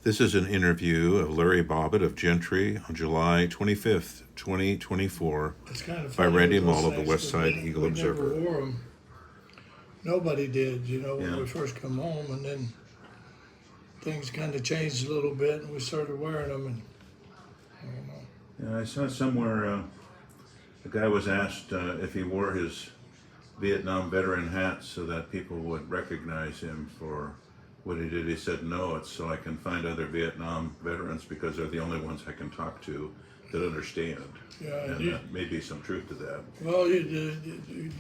This is an interview of Larry Bobbitt of Gentry on July 25th, 2024, It's kind of by funny Randy with those Mull of the things, West 'cause Side we Eagle never Observer. wore them. Nobody did, when Yeah. we first come home, and then things kind of changed a little bit, and we started wearing them, and I don't know. Yeah, I saw somewhere a guy was asked if he wore his Vietnam veteran hat so that people would recognize him for what he did. He said, "No, it's so I can find other Vietnam veterans because they're the only ones I can talk to that understand." Yeah, And that may be some truth to that. well,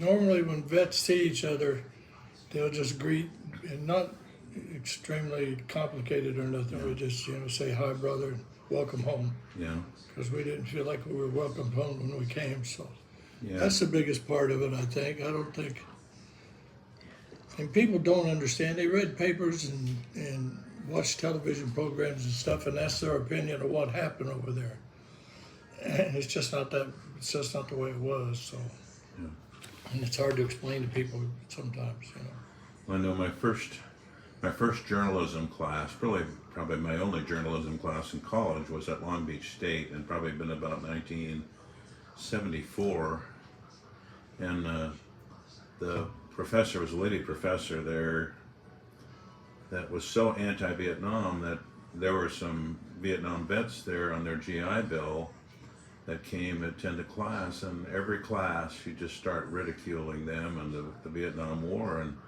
normally when vets see each other, they'll just greet, and not extremely complicated or nothing. We just, say hi, brother, and welcome home, Yeah, because we didn't feel like we were welcomed home when we came. So yeah, that's the biggest part of it, I think. I don't think, and people don't understand. They read papers and watch television programs and stuff, and that's their opinion of what happened over there. And it's just not that. It's just not the way it was. So, yeah. and it's hard to explain to people sometimes. I know my first journalism class, probably my only journalism class in college, was at Long Beach State, and probably been about 1974. And the professor was a lady professor there that was so anti-Vietnam that there were some Vietnam vets there on their GI Bill that came and attended class, and every class you just start ridiculing them and the Vietnam War. And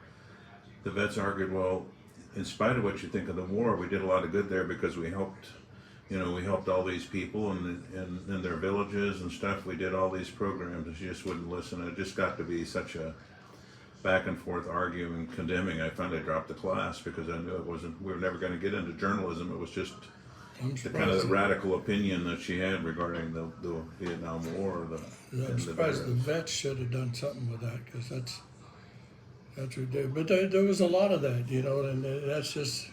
the vets argued, well, in spite of what you think of the war, we did a lot of good there because we helped all these people in their villages and stuff. We did all these programs, and she just wouldn't listen. It just got to be such a back and forth arguing, condemning. I finally dropped the class because I knew we were never going to get into journalism. It was just the kind of the radical opinion that she had regarding the Vietnam War. I'm surprised the vets should have done something with that, because that's what they did. But there was a lot of that, and that's just.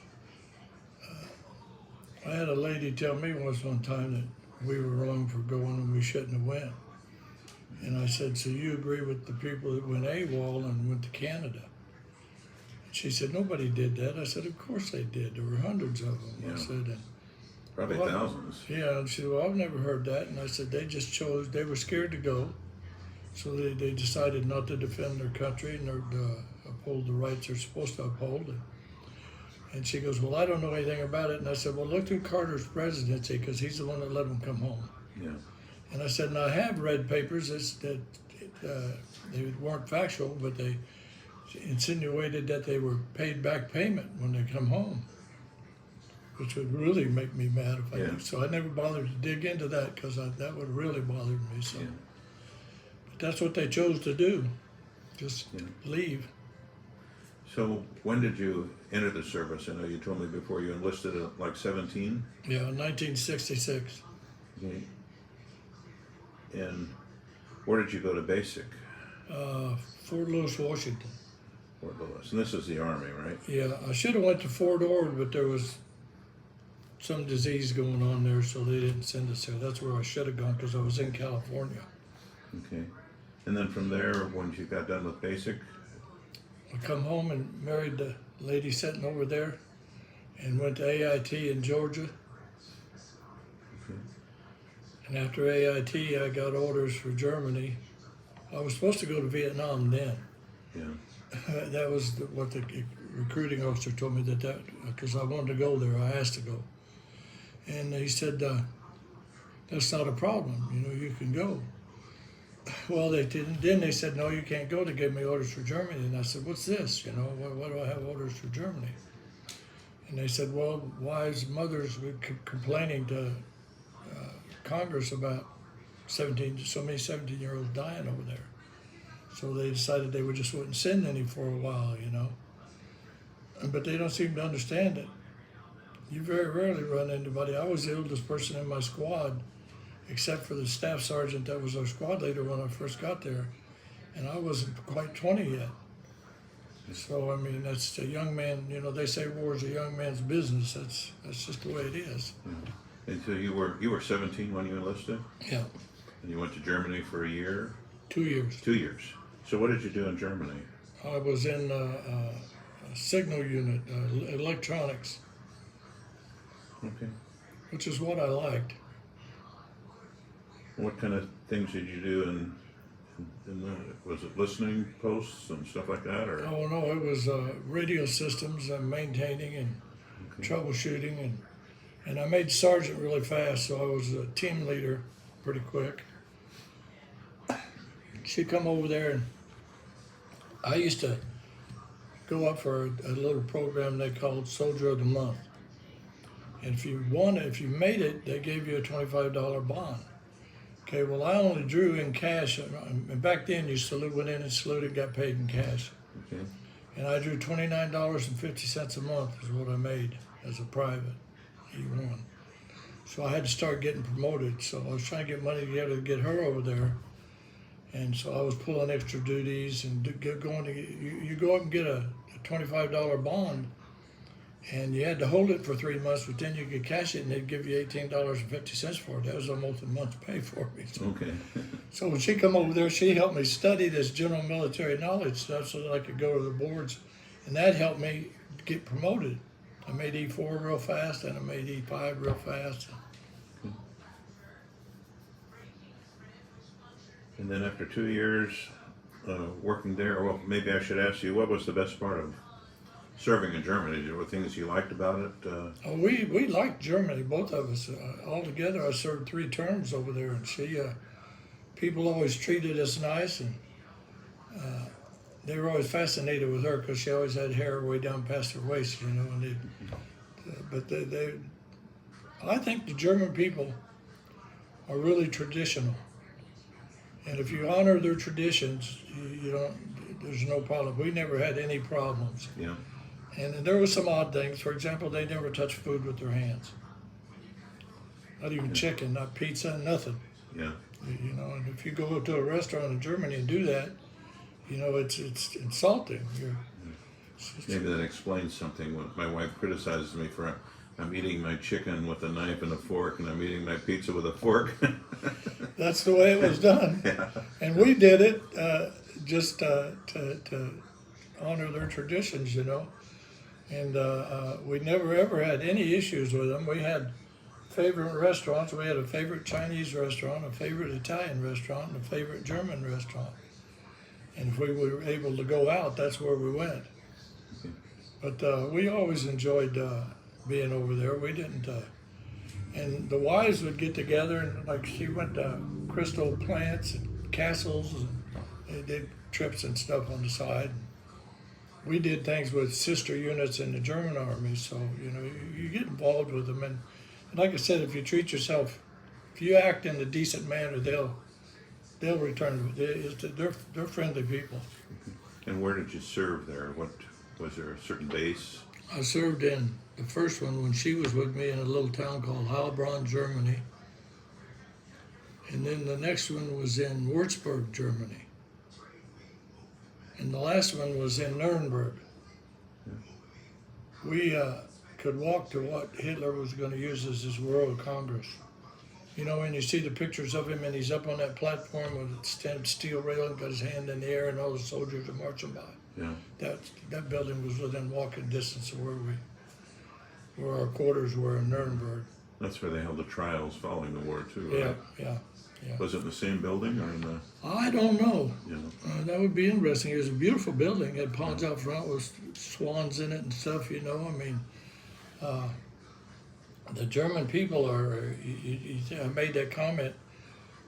I had a lady tell me one time that we were wrong for going and we shouldn't have went. And I said, "So you agree with the people that went AWOL and went to Canada?" She said, "Nobody did that." I said, "Of course they did. There were hundreds of them." Yeah. I said, Probably thousands. Yeah, and she said, "Well, I've never heard that." And I said, "They just chose, they were scared to go. So they decided not to defend their country and uphold the rights they're supposed to uphold." And she goes, "Well, I don't know anything about it." And I said, "Well, look through Carter's presidency, because he's the one that let them come home." Yeah. And I said, "And I have read papers that they weren't factual, but they insinuated that they were paid back payment when they come home, which would really make me mad if I did." So I never bothered to dig into that, because that would really bother me. So, Yeah. but that's what they chose to do, just leave. So when did you enter the service? I know you told me before you enlisted at like 17. Yeah, 1966. Okay. And where did you go to basic? Fort Lewis, Washington. Fort Lewis. And this is the Army, right? Yeah, I should have went to Fort Ord, but there was some disease going on there, so they didn't send us there. That's where I should have gone, because I was in California. Okay. And then from there, once you got done with basic? I come home and married the lady sitting over there, and went to AIT in Georgia. Okay. And after AIT, I got orders for Germany. I was supposed to go to Vietnam then. Yeah. That was what the recruiting officer told me, that because I wanted to go there, I asked to go. And he said, "That's not a problem, you can go." Well, they didn't. Then they said, "No, you can't go." They gave me orders for Germany. And I said, "What's this? Why do I have orders for Germany?" And they said, "Well, wise mothers were complaining to Congress about so many 17-year-olds dying over there. So they decided they just wouldn't send any for a while, But they don't seem to understand it. You very rarely run into anybody. I was the oldest person in my squad, except for the staff sergeant that was our squad leader when I first got there. And I wasn't quite 20 yet. So, I mean, that's a young man, they say war is a young man's business. That's just the way it is. Yeah. And so you were 17 when you enlisted? Yeah. And you went to Germany for a year? 2 years. 2 years. So what did you do in Germany? I was in a signal unit, electronics. Okay. which is what I liked. What kind of things did you do was it listening posts and stuff like that, or? Oh no, it was radio systems and maintaining and Okay. troubleshooting, and I made sergeant really fast, so I was a team leader pretty quick. She'd come over there, and I used to go up for a little program they called Soldier of the Month. And if you made it, they gave you a $25 bond. Okay, well, I only drew in cash, and back then you went in and saluted, got paid in cash. Okay. And I drew $29.50 a month is what I made as a private E1. So I had to start getting promoted. So I was trying to get money together to get her over there. And so I was pulling extra duties and you go up and get a $25 bond, and you had to hold it for 3 months, but then you could cash it and they'd give you $18.50 for it. That was almost a month's pay for me. So, Okay. so when she come over there, she helped me study this general military knowledge stuff so that I could go to the boards, and that helped me get promoted. I made E4 real fast, and I made E5 real fast. And then after 2 years working there, well, maybe I should ask you, what was the best part of serving in Germany? There were things you liked about it? Oh, we liked Germany, both of us. All together, I served 3 terms over there, and people always treated us nice, and they were always fascinated with her because she always had hair way down past her waist, you know. And I think the German people are really traditional. And if you honor their traditions, you don't. There's no problem. We never had any problems. Yeah. And there were some odd things. For example, they never touched food with their hands. Not even chicken, not pizza, nothing. Yeah. You know, and if you go to a restaurant in Germany and do that, you know, it's insulting. Maybe that explains something. When my wife criticizes me for I'm eating my chicken with a knife and a fork, and I'm eating my pizza with a fork. That's the way it was done. Yeah. And we did it just to honor their traditions, you know. And we never ever had any issues with them. We had favorite restaurants. We had a favorite Chinese restaurant, a favorite Italian restaurant, and a favorite German restaurant. And if we were able to go out, that's where we went. But we always enjoyed being over there. We didn't, and the wives would get together, and like she went to crystal plants and castles, and they did trips and stuff on the side. We did things with sister units in the German army, so you know you get involved with them, and like I said, if you treat yourself, if you act in a decent manner, they'll return. They're friendly people. And where did you serve there? What was there a certain base? I served in the first one when she was with me in a little town called Heilbronn, Germany. And then the next one was in Würzburg, Germany. And the last one was in Nuremberg. We could walk to what Hitler was going to use as his World Congress. You know, when you see the pictures of him and he's up on that platform with a steel railing, got his hand in the air, and all the soldiers are marching by. Yeah. That building was within walking distance of where our quarters were in Nuremberg. That's where they held the trials following the war too, right? Yeah. Was it in the same building or in the? I don't know. You know. That would be interesting. It was a beautiful building. It had ponds out front with swans in it and stuff. You know, I mean, the German people are. I made that comment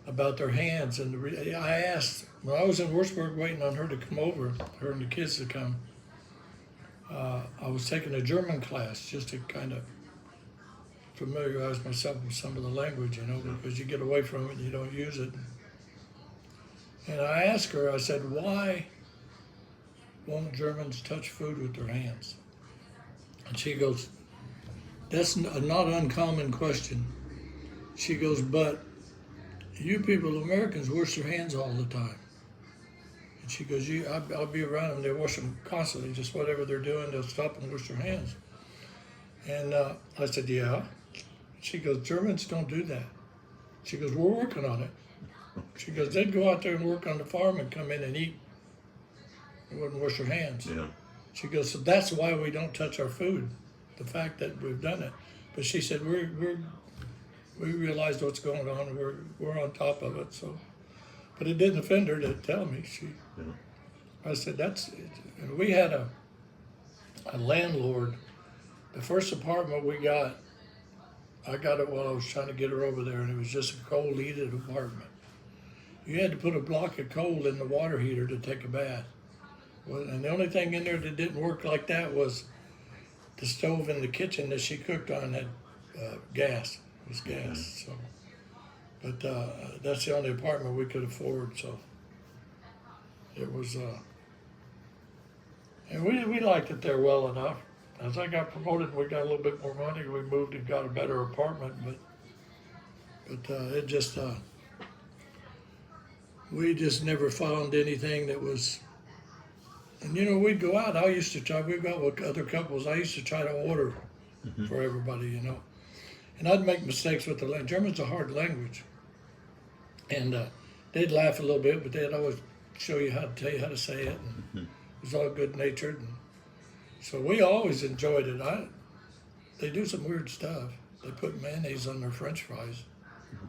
about their hands, and I asked when I was in Würzburg waiting on her to come over, her and the kids to come. I was taking a German class just to kind of familiarize myself with some of the language, you know, because you get away from it and you don't use it. And I asked her, I said, why won't Germans touch food with their hands? And she goes, that's a not uncommon question. She goes, but you people, Americans, wash their hands all the time. And she goes, I'll be around them, they wash them constantly, just whatever they're doing, they'll stop and wash their hands. And I said, yeah. She goes, Germans don't do that. She goes, we're working on it. She goes, they'd go out there and work on the farm and come in and eat. They wouldn't wash their hands. Yeah. She goes, so that's why we don't touch our food, the fact that we've done it. But she said, we realized what's going on, and we're on top of it, so. But it didn't offend her to tell me. Yeah. I said, that's it. And we had a landlord, the first apartment we got, I got it while I was trying to get her over there, and it was just a coal heated apartment. You had to put a block of coal in the water heater to take a bath. Well, and the only thing in there that didn't work like that was the stove in the kitchen that she cooked on had gas. It was gas. So, but that's the only apartment we could afford. So it was, and we liked it there well enough. As I got promoted, we got a little bit more money. We moved and got a better apartment, but it just we just never found anything that was. And you know, we'd go out. I used to try. We'd go out with other couples. I used to try to order for everybody, you know. And I'd make mistakes with the language. German's a hard language, and they'd laugh a little bit, but they'd always show you how to tell you how to say it. And it was all good natured. So we always enjoyed it. They do some weird stuff. They put mayonnaise on their French fries.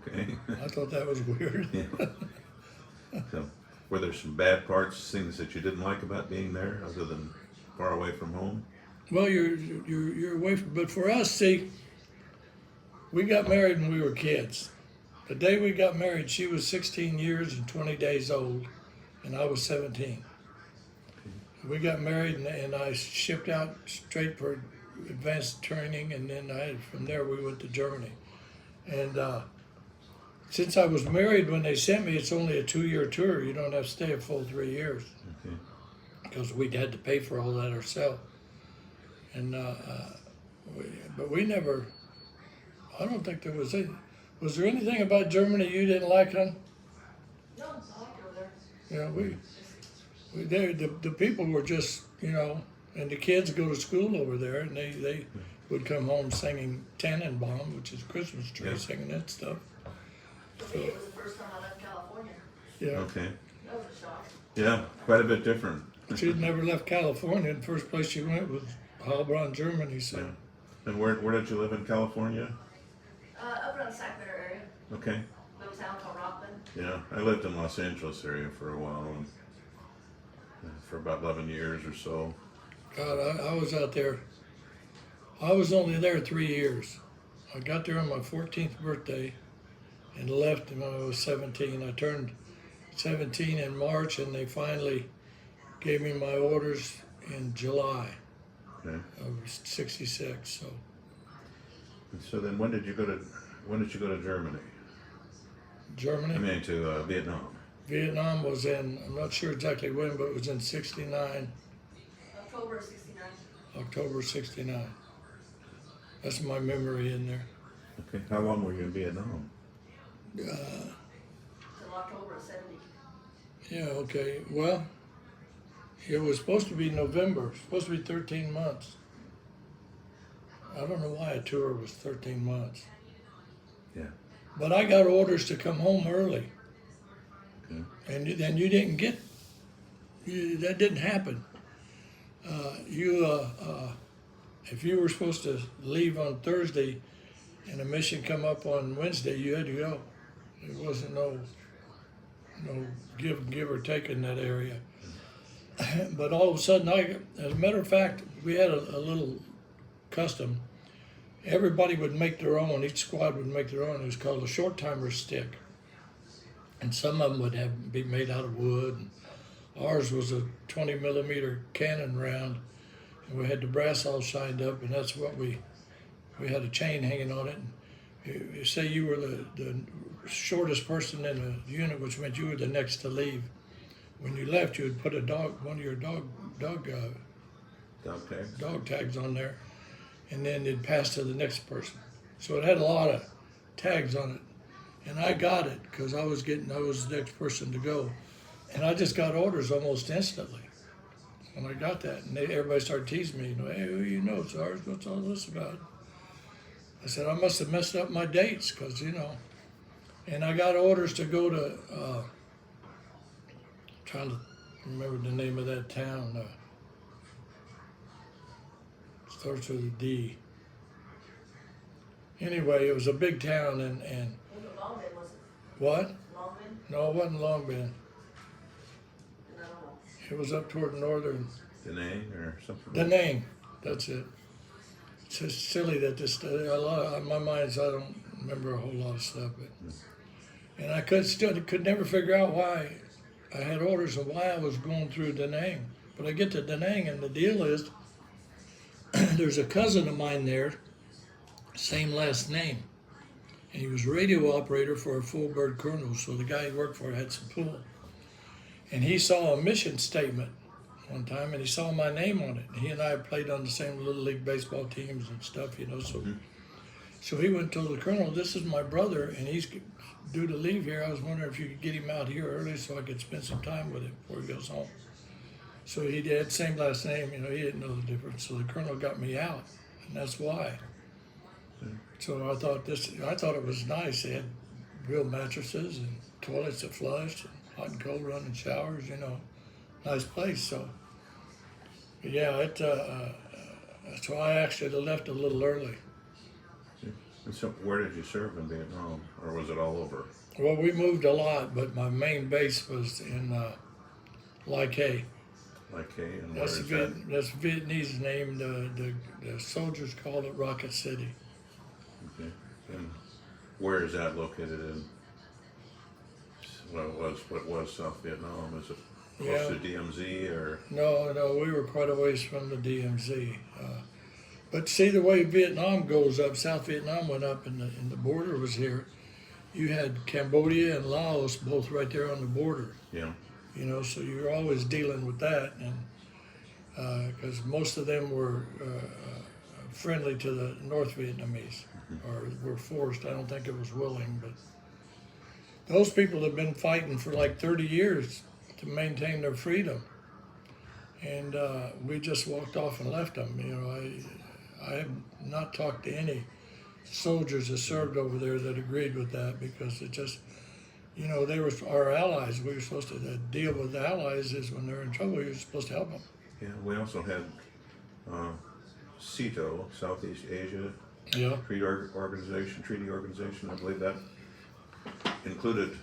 Okay. I thought that was weird. Yeah. So, were there some bad parts, things that you didn't like about being there, other than far away from home? Well, you're away from. But for us, see, we got married when we were kids. The day we got married, she was 16 years and 20 days old, and I was 17. We got married, and I shipped out straight for advanced training, and then from there we went to Germany. And since I was married when they sent me, it's only a 2-year tour. You don't have to stay a full 3 years. Okay. Because we'd had to pay for all that ourselves. And but we never. I don't think there was any. Was there anything about Germany you didn't like, hon? No, I like it over there. Yeah, the people were just, you know, and the kids go to school over there, and they would come home singing Tannenbaum, which is Christmas tree, singing that stuff. For me, it was the first time I left California. Yeah, Okay. That was a shock. Yeah, quite a bit different. she'd never left California. The first place she went was Heilbronn, Germany. So. Yeah. And where did you live in California? Up around the Sacramento area, Okay. little town called Rockland. Yeah, I lived in Los Angeles area for a while, and for about 11 years or so. God, I was out there. I was only there 3 years. I got there on my 14th birthday and left when I was 17. I turned 17 in March, and they finally gave me my orders in July Okay. of '66. So And so then, when did you go to Germany? Germany, I mean, to Vietnam. Vietnam was in. I'm not sure exactly when, but it was in '69, October of '69. October '69. That's my memory in there. Okay. How long were you in Vietnam? Till October of '70. Yeah, okay. Well, it was supposed to be November. It was supposed to be 13 months. I don't know why a tour was 13 months. Yeah. But I got orders to come home early. Okay. And then you didn't get, that didn't happen. If you were supposed to leave on Thursday and a mission come up on Wednesday, you had to go. There wasn't no give or take in that area. But all of a sudden, as a matter of fact, we had a little custom. Everybody would make their own. Each squad would make their own. It was called a short timer stick, and some of them would be made out of wood. And ours was a 20 millimeter cannon round, and we had the brass all shined up, and that's what we had a chain hanging on it. And you say you were the shortest person in the unit, which meant you were the next to leave. When you left, you would put one of your dog tags on there, and then it'd pass to the next person. So it had a lot of tags on it, and I got it because I was the next person to go, and I just got orders almost instantly when I got that, and everybody started teasing me, hey, who you know, Sarge, what's all this about? I said, I must have messed up my dates, because, and I got orders to go to, trying to remember the name of that town, starts with a D. Anyway, it was a big town, and Was it Long Bend, was it? what? Long Bend? No, it wasn't Long Bend. I don't know. It was up toward northern. Da Nang or something. Da Nang, that's it. It's just silly that this a lot of, my mind is I don't remember a whole lot of stuff, but and I could never figure out why I had orders and why I was going through Da Nang. But I get to Da Nang, and the deal is there's a cousin of mine there, same last name, and he was radio operator for a full bird colonel. So the guy he worked for had some pull, and he saw a mission statement one time, and he saw my name on it. He and I played on the same little league baseball teams and stuff, you know. So he went to the colonel. This is my brother, and he's due to leave here. I was wondering if you could get him out here early so I could spend some time with him before he goes home. So he did, same last name, you know. He didn't know the difference. So the colonel got me out, and that's why. So I thought it was nice. They had real mattresses and toilets that flushed, and hot and cold running showers, you know. Nice place. So yeah, so I actually left a little early. And so, where did you serve in Vietnam, or was it all over? Well, we moved a lot, but my main base was in Lai Kay. Like, hey, and where That's is that? that's Vietnamese name. The soldiers called it Rocket City. Okay. And where is that located in? What was South Vietnam? Is it close to DMZ or? No, we were quite a ways from the DMZ. But see the way Vietnam goes up, South Vietnam went up, and the border was here. You had Cambodia and Laos both right there on the border. Yeah. You know, so you're always dealing with that, and because most of them were friendly to the North Vietnamese, or were forced. I don't think it was willing, but those people have been fighting for like 30 years to maintain their freedom, and we just walked off and left them. You know, I have not talked to any soldiers that served over there that agreed with that, because it just, you know, they were our allies. We were supposed to deal with the allies is when they're in trouble, you're supposed to help them. Yeah. We also had CETO, Southeast Asia Yeah. Treaty Organization. I believe that included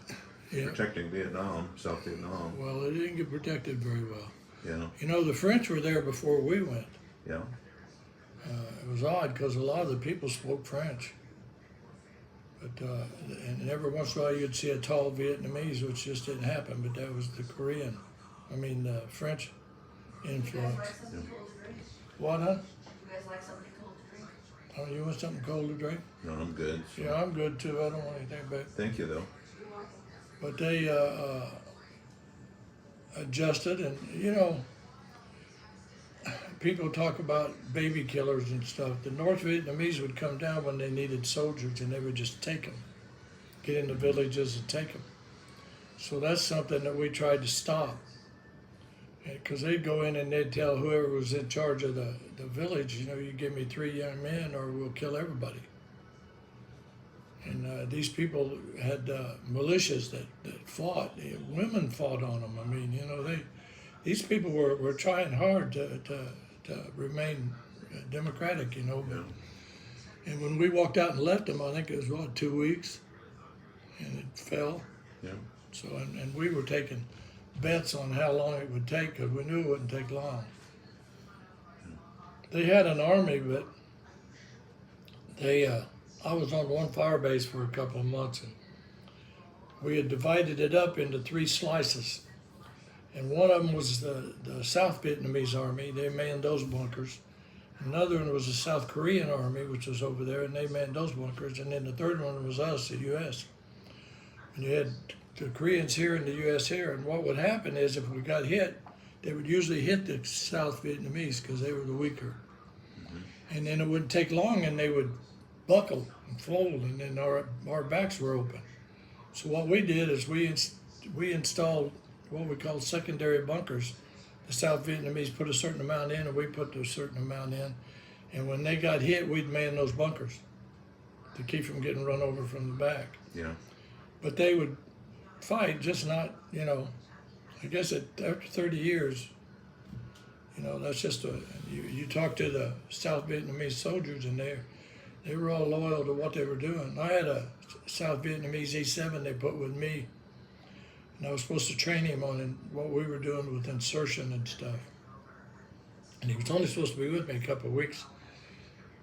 Yeah. protecting Vietnam, South Vietnam. Well, it didn't get protected very well. Yeah. You know, the French were there before we went. Yeah. It was odd because a lot of the people spoke French. But and every once in a while you'd see a tall Vietnamese, which just didn't happen. But that was the French You guys influence. like something cold to drink? What, huh? You guys like something cold to drink? Oh, you want something cold to drink? No, I'm good. So. Yeah, I'm good too. I don't want anything back. Thank you, though. You're welcome. But they adjusted, and you know, people talk about baby killers and stuff. The North Vietnamese would come down when they needed soldiers, and they would just take them, get in the villages and take them. So that's something that we tried to stop, because they'd go in and they'd tell whoever was in charge of the village, you know, you give me 3 young men or we'll kill everybody. And these people had militias that fought. Women fought on them. I mean, you know, these people were trying hard to remain democratic, you know. But, and when we walked out and left them, I think it was, 2 weeks, and it fell. Yeah. So, and we were taking bets on how long it would take, because we knew it wouldn't take long. They had an army, but I was on one fire base for a couple of months, and we had divided it up into 3 slices. And one of them was the South Vietnamese army. They manned those bunkers. Another one was the South Korean army, which was over there, and they manned those bunkers. And then the third one was us, the U.S. And you had the Koreans here and the U.S. here. And what would happen is if we got hit, they would usually hit the South Vietnamese because they were the weaker. And then it wouldn't take long, and they would buckle and fold, and then our backs were open. So what we did is we installed what we call secondary bunkers. The South Vietnamese put a certain amount in, and we put a certain amount in. And when they got hit, we'd man those bunkers to keep from getting run over from the back. Yeah. But they would fight, just not, you know, I guess after 30 years, you know, that's just you talk to the South Vietnamese soldiers, and They were all loyal to what they were doing. I had a South Vietnamese E7 they put with me, and I was supposed to train him on what we were doing with insertion and stuff. And he was only supposed to be with me a couple of weeks,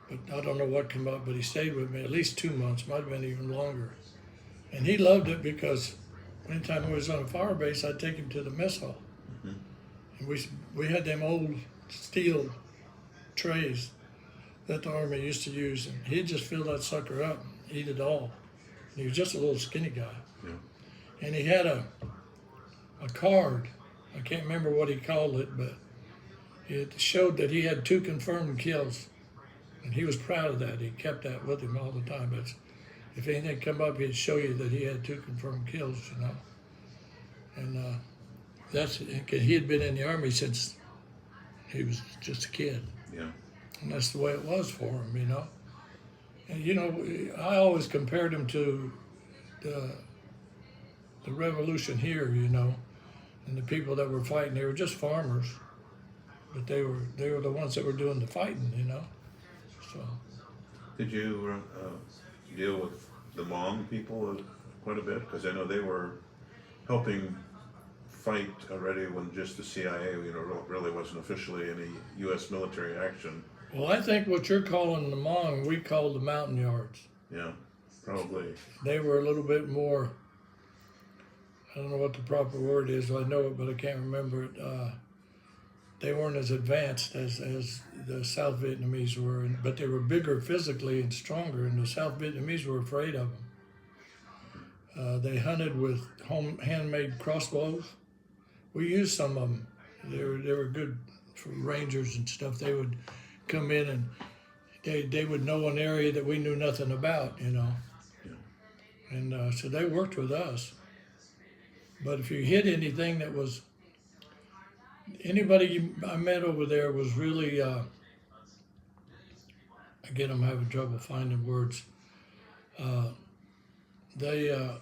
but I don't know what came up, but he stayed with me at least 2 months, might have been even longer. And he loved it because anytime we was on a fire base, I'd take him to the mess hall. And we had them old steel trays that the Army used to use, and he'd just fill that sucker up and eat it all. And he was just a little skinny guy. Yeah. And he had a card, I can't remember what he called it, but it showed that he had 2 confirmed kills. And he was proud of that. He kept that with him all the time. But if anything come up, he'd show you that he had 2 confirmed kills, you know. And he had been in the Army since he was just a kid. Yeah. And that's the way it was for him, you know. And, you know, I always compared him to the revolution here, you know, and the people that were fighting. They were just farmers, but they were the ones that were doing the fighting, you know. So. Did you deal with the Hmong people quite a bit? Because I know they were helping fight already when just the CIA, you know, really wasn't officially any U.S. military action. Well, I think what you're calling the Hmong, we call the Mountain Yards. Yeah, probably. They were a little bit more, I don't know what the proper word is, I know it, but I can't remember it. They weren't as advanced as the South Vietnamese were, but they were bigger physically and stronger, and the South Vietnamese were afraid of them. They hunted with handmade crossbows. We used some of them. They were good for rangers and stuff. They would come in and they would know an area that we knew nothing about, you know. Yeah. And so they worked with us. But if you hit anything that was, anybody I met over there was really, again, I'm having trouble finding words. They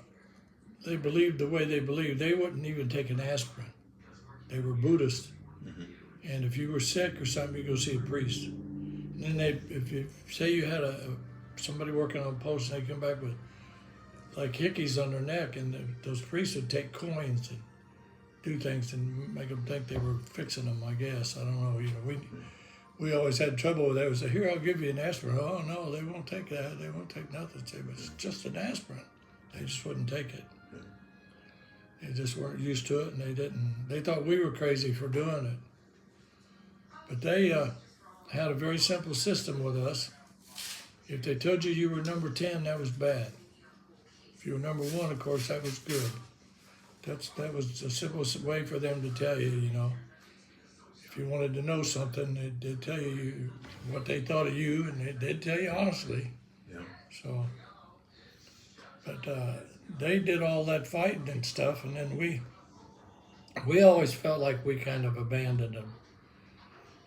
believed the way they believed. They wouldn't even take an aspirin. They were Buddhist. Mm-hmm. And if you were sick or something, you go see a priest. And then if you say you had somebody working on post and they come back with like hickeys on their neck, and those priests would take coins and do things and make them think they were fixing them, I guess. I don't know. You know, we always had trouble with that. We said, here, I'll give you an aspirin. Oh, no, they won't take that. They won't take nothing. Say, but it's just an aspirin. They just wouldn't take it. They just weren't used to it, and they didn't. They thought we were crazy for doing it. But they had a very simple system with us. If they told you were number 10, that was bad. If you were number 1, of course, that was good. That was a simple way for them to tell you, you know. If you wanted to know something, they'd tell you what they thought of you, and they'd tell you honestly. Yeah. So, but they did all that fighting and stuff, and then we always felt like we kind of abandoned them.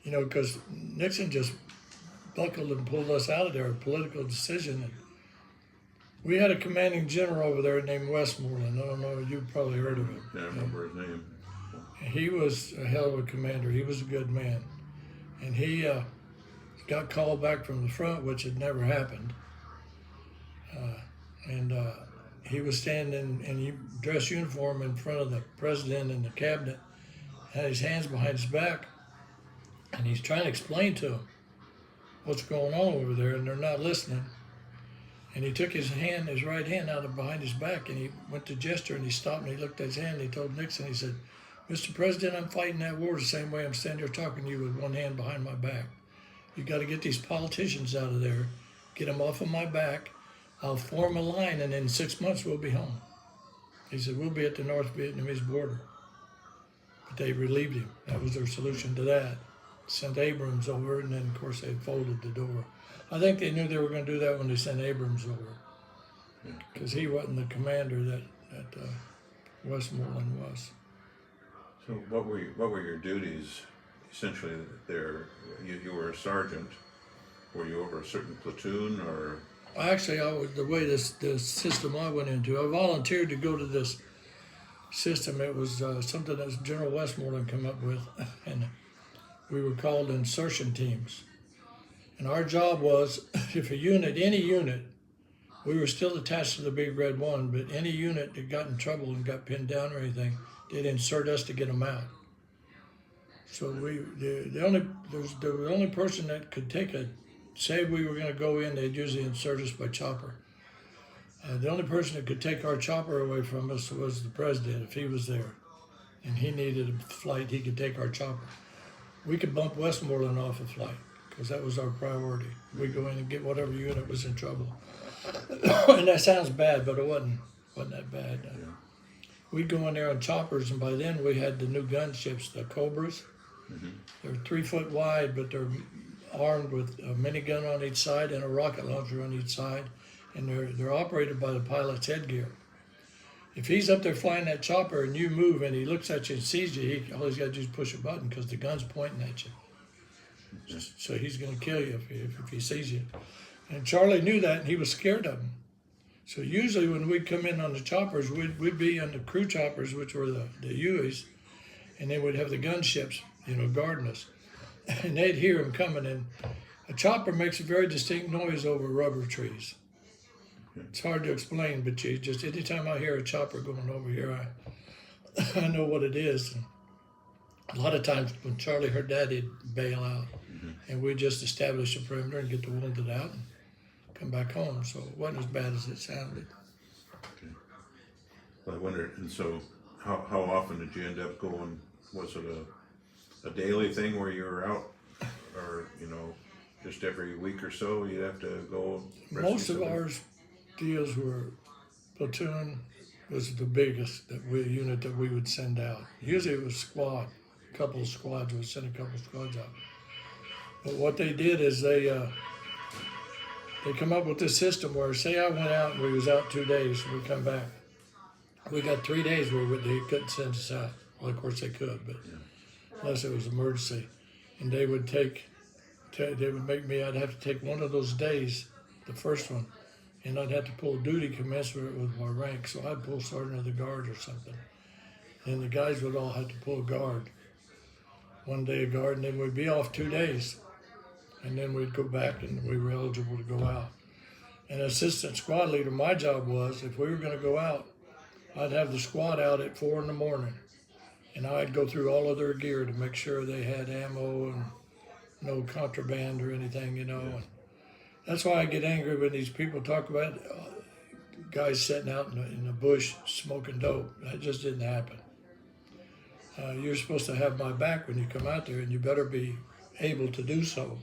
You know, because Nixon just buckled and pulled us out of there, a political decision. And we had a commanding general over there named Westmoreland. I don't know, you've probably heard of him. Yeah, I remember his name. He was a hell of a commander. He was a good man. And he got called back from the front, which had never happened. He was standing in dress uniform in front of the president and the cabinet, had his hands behind his back, and he's trying to explain to them what's going on over there, and they're not listening. And he took his right hand out of behind his back, and he went to gesture, and he stopped, and he looked at his hand, and he told Nixon, he said, Mr. President, I'm fighting that war the same way I'm standing here talking to you with one hand behind my back. You got to get these politicians out of there, get them off of my back. I'll form a line, and in 6 months we'll be home. He said, we'll be at the North Vietnamese border. But they relieved him. That was their solution to that. Sent Abrams over, and then, of course, they folded the door. I think they knew they were going to do that when they sent Abrams over, because he wasn't the commander that Westmoreland was. So what were your duties essentially there? You were a sergeant. Were you over a certain platoon or? Actually, the way the system I went into, I volunteered to go to this system. It was something that General Westmoreland came up with, and we were called insertion teams. And our job was, if a unit, any unit, we were still attached to the big red one, but any unit that got in trouble and got pinned down or anything, they'd insert us to get them out. So the only person that could say we were going to go in, they'd usually insert us by chopper. The only person that could take our chopper away from us was the president, if he was there. And he needed a flight, he could take our chopper. We could bump Westmoreland off a flight, because that was our priority. We'd go in and get whatever unit was in trouble. And that sounds bad, but it wasn't that bad. Yeah. We'd go in there on choppers, and by then we had the new gunships, the Cobras. Mm-hmm. They're 3 foot wide, but they're armed with a minigun on each side and a rocket launcher on each side, and they're operated by the pilot's headgear. If he's up there flying that chopper and you move and he looks at you and sees you, all he's got to do is push a button because the gun's pointing at you. So he's going to kill you if he sees you. And Charlie knew that, and he was scared of him. So usually when we'd come in on the choppers, we'd be on the crew choppers, which were the Hueys, and then we'd have the gunships, guarding us. And they'd hear him coming, and a chopper makes a very distinct noise over rubber trees. It's hard to explain, but just anytime I hear a chopper going over here, I know what it is. And a lot of times when Charlie heard that, he'd bail out, and we'd just establish a perimeter and get the wounded out and come back home. So it wasn't as bad as it sounded. Okay. Well, I wonder, and so how often did you end up going? Was it a daily thing where you were out, or just every week or so you'd have to go? Most of ours deals were platoon was the biggest unit that we would send out. Usually it was squad, a couple of squads. We'd send a couple of squads out. But what they did is they come up with this system where, say I went out and we was out 2 days, and we come back. We got 3 days where they couldn't send us out. Well, of course they could, but unless it was emergency. And they would make me, I'd have to take one of those days, the first one, and I'd have to pull duty commensurate with my rank. So I'd pull sergeant of the guard or something. And the guys would all have to pull guard. One day a guard, and then we'd be off 2 days. And then we'd go back and we were eligible to go out. And assistant squad leader, my job was, if we were going to go out, I'd have the squad out at 4 a.m. And I'd go through all of their gear to make sure they had ammo and no contraband or anything, And that's why I get angry when these people talk about guys sitting out in the bush smoking dope. That just didn't happen. You're supposed to have my back when you come out there, and you better be able to do so.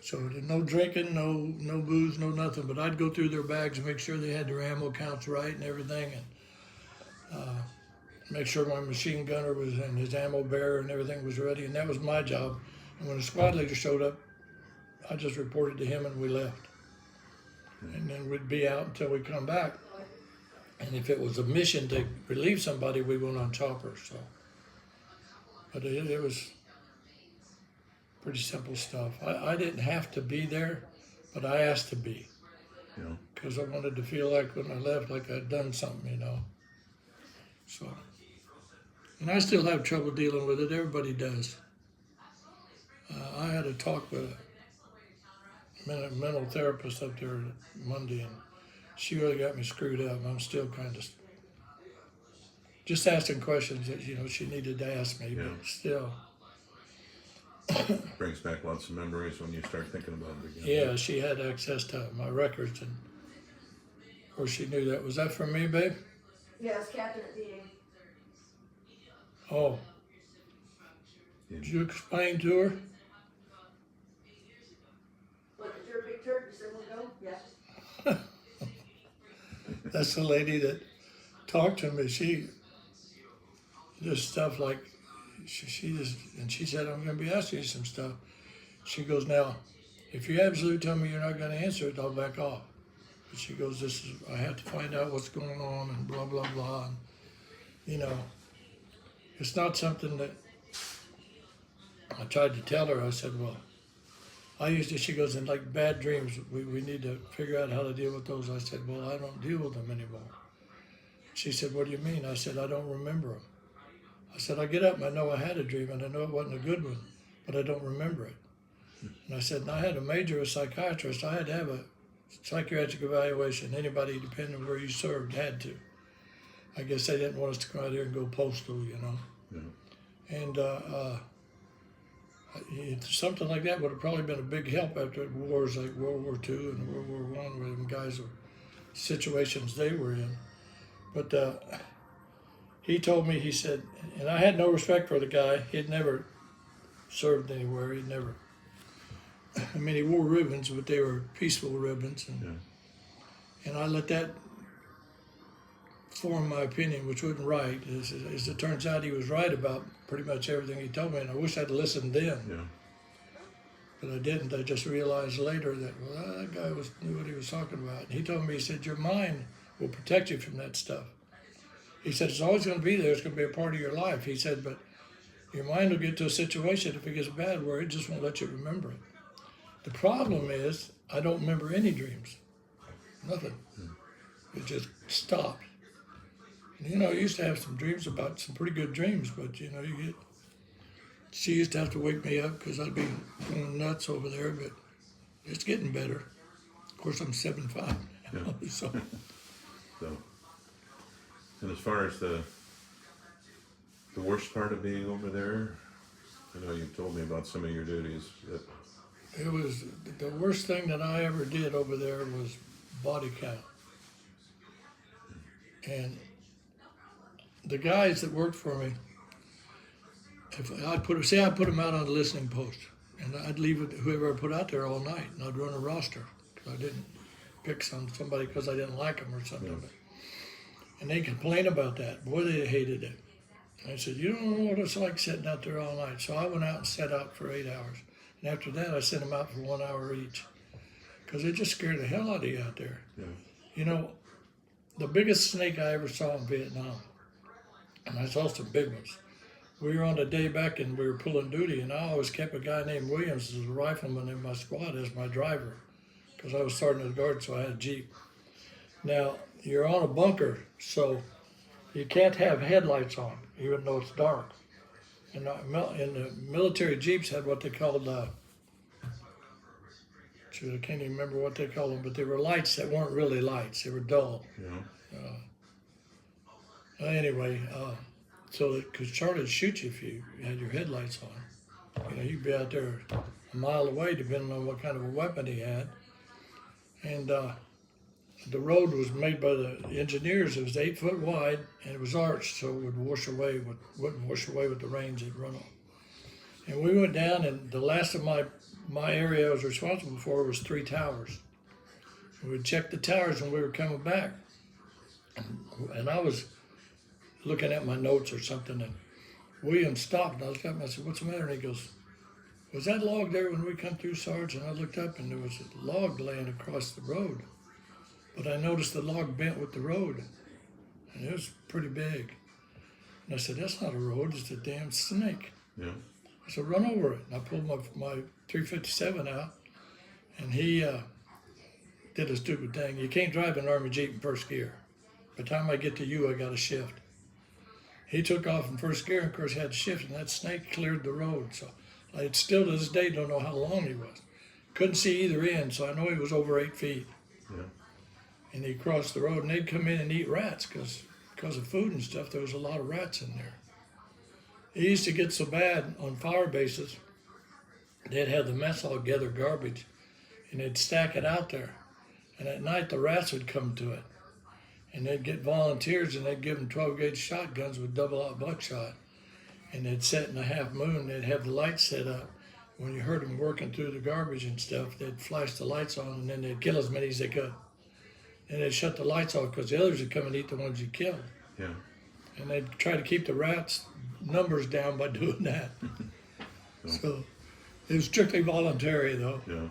So no drinking, no booze, no nothing. But I'd go through their bags and make sure they had their ammo counts right and everything, and make sure my machine gunner was and his ammo bearer and everything was ready. And that was my job. And when the squad leader showed up, I just reported to him and we left. And then we'd be out until we come back. And if it was a mission to relieve somebody, we went on choppers. So, but it was pretty simple stuff. I didn't have to be there, but I asked to be. Because I wanted to feel like when I left, like I'd done something, So, and I still have trouble dealing with it. Everybody does. I had a talk with a mental therapist up there Monday, and she really got me screwed up. I'm still kind of just asking questions that she needed to ask me, but still. Brings back lots of memories when you start thinking about it again. Yeah, she had access to my records, and of course she knew that. Was that from me, babe? Yes, Captain at DA. Oh. Did you explain to her? Look, is there a big turd? Does everyone go? Yes. That's the lady that talked to me. She just stuff like she said, I'm going to be asking you some stuff. She goes, now, if you absolutely tell me you're not going to answer it, I'll back off. But she goes, I have to find out what's going on and blah, blah, blah. And, it's not something that I tried to tell her. I said, well, she goes, in like bad dreams, we need to figure out how to deal with those. I said, well, I don't deal with them anymore. She said, what do you mean? I said, I don't remember them. I said, I get up and I know I had a dream and I know it wasn't a good one, but I don't remember it. And I said, and I had a major as a psychiatrist. I had to have a psychiatric evaluation. Anybody, depending on where you served, had to. I guess they didn't want us to come out here and go postal, you know. Yeah. And something like that would have probably been a big help after wars like World War II and World War I, where them guys were situations they were in. But he told me, he said, and I had no respect for the guy. He'd never served anywhere. He'd never. I mean, he wore ribbons, but they were peaceful ribbons, and I let that form my opinion, which wasn't right. As it turns out, he was right about pretty much everything he told me, and I wish I'd listened then. Yeah. But I didn't. I just realized later that, well, that guy knew what he was talking about. And he told me, he said, your mind will protect you from that stuff. He said, it's always going to be there. It's going to be a part of your life. He said, but your mind will get to a situation, if it gets bad, where it just won't let you remember it. The problem is, I don't remember any dreams. Nothing. It just stopped. You know, I used to have some dreams about some pretty good dreams, but you know, she used to have to wake me up because I'd be going nuts over there, but it's getting better. Of course, I'm 7'5", Yeah. so. So, and as far as the worst part of being over there, I know you told me about some of your duties. It was the worst thing that I ever did over there was body count. And the guys that worked for me, if I'd put them out on a listening post, and I'd leave it, whoever I put out there all night, and I'd run a roster. I didn't pick somebody because I didn't like them or something. Yeah. And they complained about that. Boy, they hated it. I said, you don't know what it's like sitting out there all night. So I went out and sat out for 8 hours. And after that, I sent them out for 1 hour each. Because they just scared the hell out of you out there. Yeah. You know, the biggest snake I ever saw in Vietnam, and I saw some big ones. We were on a day back and we were pulling duty, and I always kept a guy named Williams as a rifleman in my squad as my driver, because I was sergeant of the guard, so I had a Jeep. Now, you're on a bunker, so you can't have headlights on, even though it's dark. And the military Jeeps had what they called, I can't even remember what they called them, but they were lights that weren't really lights. They were dull. Yeah. Anyway, so because Charlie would shoot you if you had your headlights on. You know, you'd be out there a mile away, depending on what kind of a weapon he had. And the road was made by the engineers. It was 8 foot wide, and it was arched, so it would wouldn't wash away with the rains that run on. And we went down, and the last of my area I was responsible for was 3 towers. And we'd check the towers when we were coming back. And I was looking at my notes or something, and William stopped, and I looked up and I said, what's the matter? And he goes, was that log there when we come through, Sarge? And I looked up, and there was a log laying across the road. But I noticed the log bent with the road, and it was pretty big. And I said, that's not a road, it's a damn snake. Yeah. I said, run over it. And I pulled my 357 out, and he did a stupid thing. You can't drive an Army Jeep in first gear. By the time I get to you, I got to shift. He took off in first gear, and of course he had to shift, and that snake cleared the road. So I still to this day don't know how long he was. Couldn't see either end, so I know he was over 8 feet. Yeah. And he crossed the road, and they'd come in and eat rats because of food and stuff. There was a lot of rats in there. It used to get so bad on fire bases, they'd have the mess hall gather garbage, and they'd stack it out there. And at night, the rats would come to it. And they'd get volunteers, and they'd give them 12-gauge shotguns with double-aught buckshot. And they'd sit in a half moon. They'd have the lights set up. When you heard them working through the garbage and stuff, they'd flash the lights on, and then they'd kill as many as they could. And they'd shut the lights off because the others would come and eat the ones you killed. Yeah. And they'd try to keep the rats' numbers down by doing that. So it was strictly voluntary, though. Yeah.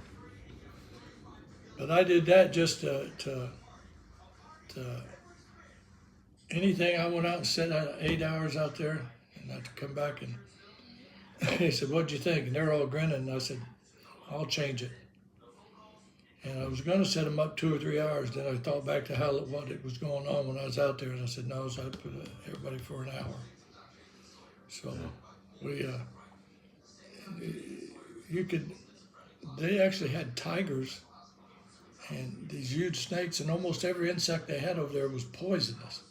But I did that just to anything. I went out and sat 8 hours out there, and I had to come back, and he said, what'd you think? And they're all grinning, and I said, I'll change it. And I was going to set them up 2 or 3 hours. Then I thought back to what it was going on when I was out there, and I said, no, so I'd put everybody for an hour. So we, they actually had tigers and these huge snakes, and almost every insect they had over there was poisonous.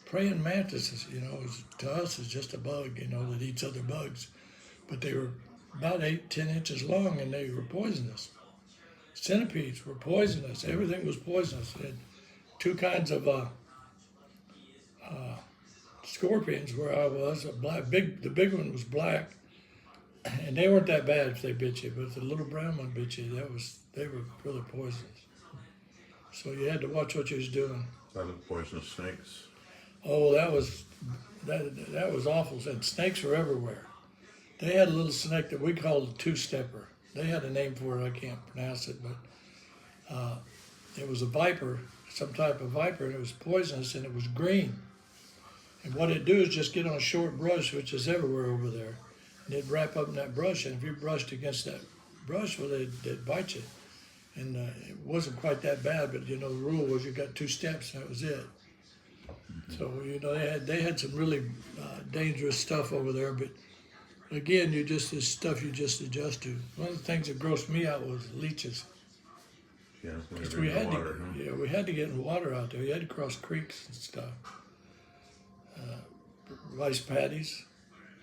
Praying mantises, to us is just a bug, that eats other bugs. But they were about 8-10 inches long, and they were poisonous. Centipedes were poisonous. Everything was poisonous. They had two kinds of scorpions where I was. The big one was black, and they weren't that bad if they bit you. But if the little brown one bit you, they were really poisonous. So you had to watch what you was doing. A lot of poisonous snakes. Oh, that was awful. And snakes were everywhere. They had a little snake that we called a two-stepper. They had a name for it. I can't pronounce it, but it was a viper, some type of viper, and it was poisonous, and it was green. And what it'd do is just get on a short brush, which is everywhere over there, and it'd wrap up in that brush. And if you brushed against that brush, well, they'd bite you. And it wasn't quite that bad, but the rule was you got 2 steps, and that was it. So they had some really dangerous stuff over there, but again, this stuff you just adjust to. One of the things that grossed me out was leeches. Yeah, Because we had water. we had to get in the water out there. You had to cross creeks and stuff. Rice paddies.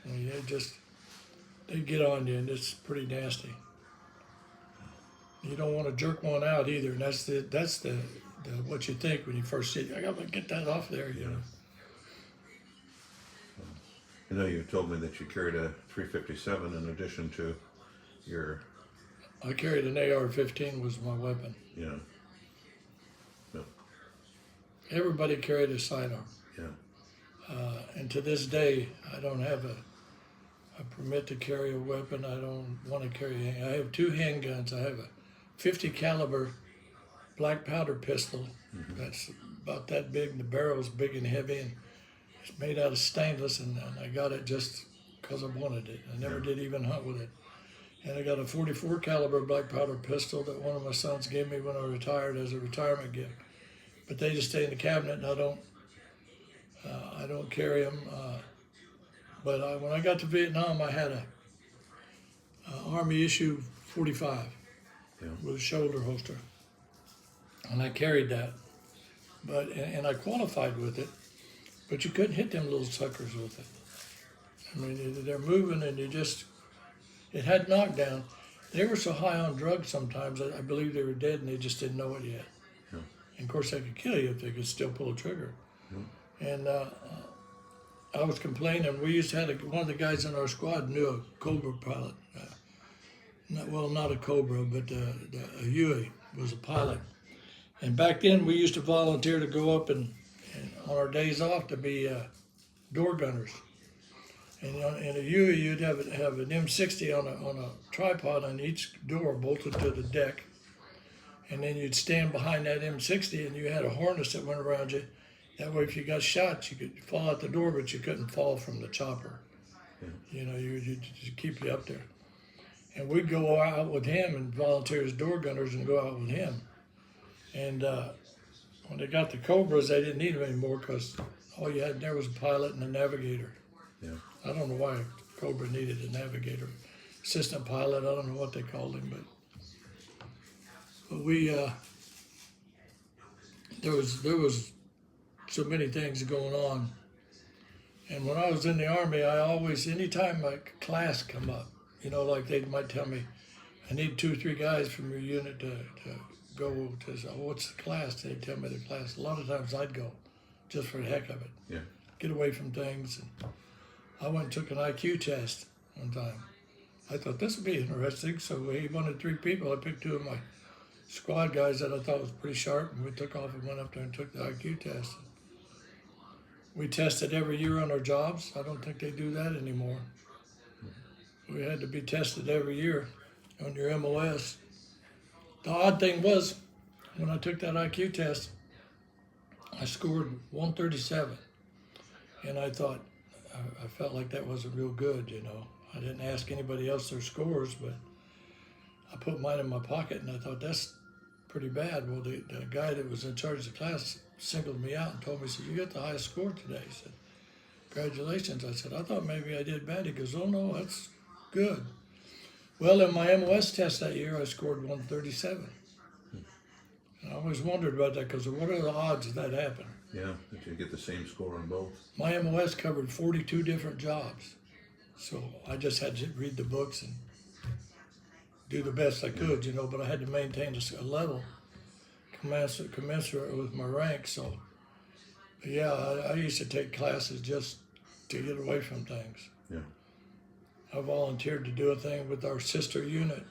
They get on you, and it's pretty nasty. You don't want to jerk one out either, and that's the what you think when you first see it. I got to get that off there, I know you told me that you carried a 357 in addition to your. I carried an AR-15 was my weapon. Yeah. Yep. Everybody carried a sidearm. Yeah. And to this day, I don't have a permit to carry a weapon. I don't want to carry. I have 2 handguns. I have a 50 caliber black powder pistol. That's about that big. The barrel is big and heavy, and it's made out of stainless. And I got it just because I wanted it. I never did even hunt with it. And I got a 44 caliber black powder pistol that one of my sons gave me when I retired as a retirement gift. But they just stay in the cabinet, and I don't carry them. But when I got to Vietnam, I had a Army issue 45 with a shoulder holster, and I carried that. But and I qualified with it, but you couldn't hit them little suckers with it. I mean, they're moving, and it had knockdown. They were so high on drugs sometimes I believe they were dead, and they just didn't know it yet. Yeah. And of course, they could kill you if they could still pull a trigger. Yeah. And I was complaining. We used to have one of the guys in our squad knew a Cobra pilot. Not a Cobra, but a Huey was a pilot. And back then, we used to volunteer to go up and on our days off to be door gunners. And in a Huey, you'd have an M60 on a tripod on each door bolted to the deck. And then you'd stand behind that M60, and you had a harness that went around you. That way, if you got shot, you could fall out the door, but you couldn't fall from the chopper. Yeah. You keep you up there. And we'd go out with him and volunteer as door gunners and go out with him. And when they got the Cobras, they didn't need them anymore because all you had there was a pilot and a navigator. Yeah. I don't know why Cobra needed a navigator. Assistant pilot, I don't know what they called him, but we, there was so many things going on. And when I was in the Army, anytime my class come up, like they might tell me, I need 2 or 3 guys from your unit to go to, what's the class? They'd tell me the class. A lot of times I'd go just for the heck of it. Yeah. Get away from things. And I went and took an IQ test one time. I thought this would be interesting. So he wanted 3 people. I picked 2 of my squad guys that I thought was pretty sharp, and we took off and went up there and took the IQ test. We tested every year on our jobs. I don't think they do that anymore. We had to be tested every year on your MOS. The odd thing was, when I took that IQ test, I scored 137. And I thought, I felt like that wasn't real good, I didn't ask anybody else their scores, but I put mine in my pocket, and I thought, that's pretty bad. Well, the guy that was in charge of the class singled me out and told me, he said, you got the highest score today. He said, congratulations. I said, I thought maybe I did bad. He goes, oh no, that's good. Well, in my MOS test that year, I scored 137. And I always wondered about that because what are the odds of that happening? Yeah, that you get the same score on both. My MOS covered 42 different jobs. So I just had to read the books and do the best I could, but I had to maintain a level commensurate with my rank. So, yeah, I used to take classes just to get away from things. Yeah. I volunteered to do a thing with our sister unit.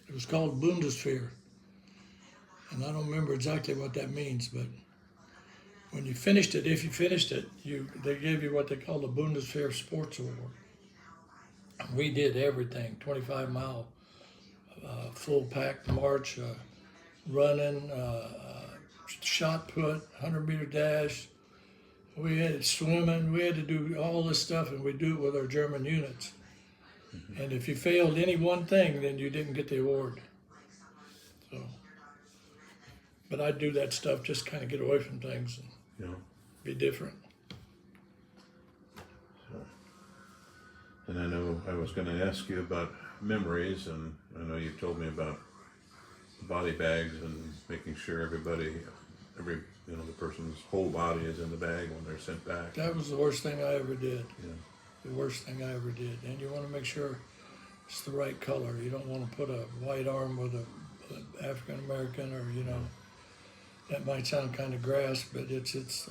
It was called Bundeswehr. And I don't remember exactly what that means, but when you finished it, if you finished it, they gave you what they call the Bundeswehr Sports Award. We did everything, 25-mile full pack march, running, shot put, 100-meter dash. We had swimming. We had to do all this stuff, and we do it with our German units. And if you failed any one thing, then you didn't get the award. So, but I'd do that stuff just kind of get away from things and Yeah. be different. So, and I know I was going to ask you about memories, and I know you told me about body bags and making sure the person's whole body is in the bag when they're sent back. That was the worst thing I ever did. Yeah. The worst thing I ever did. And you want to make sure it's the right color. You don't want to put a white arm with an African American, or that might sound kind of grass, but it's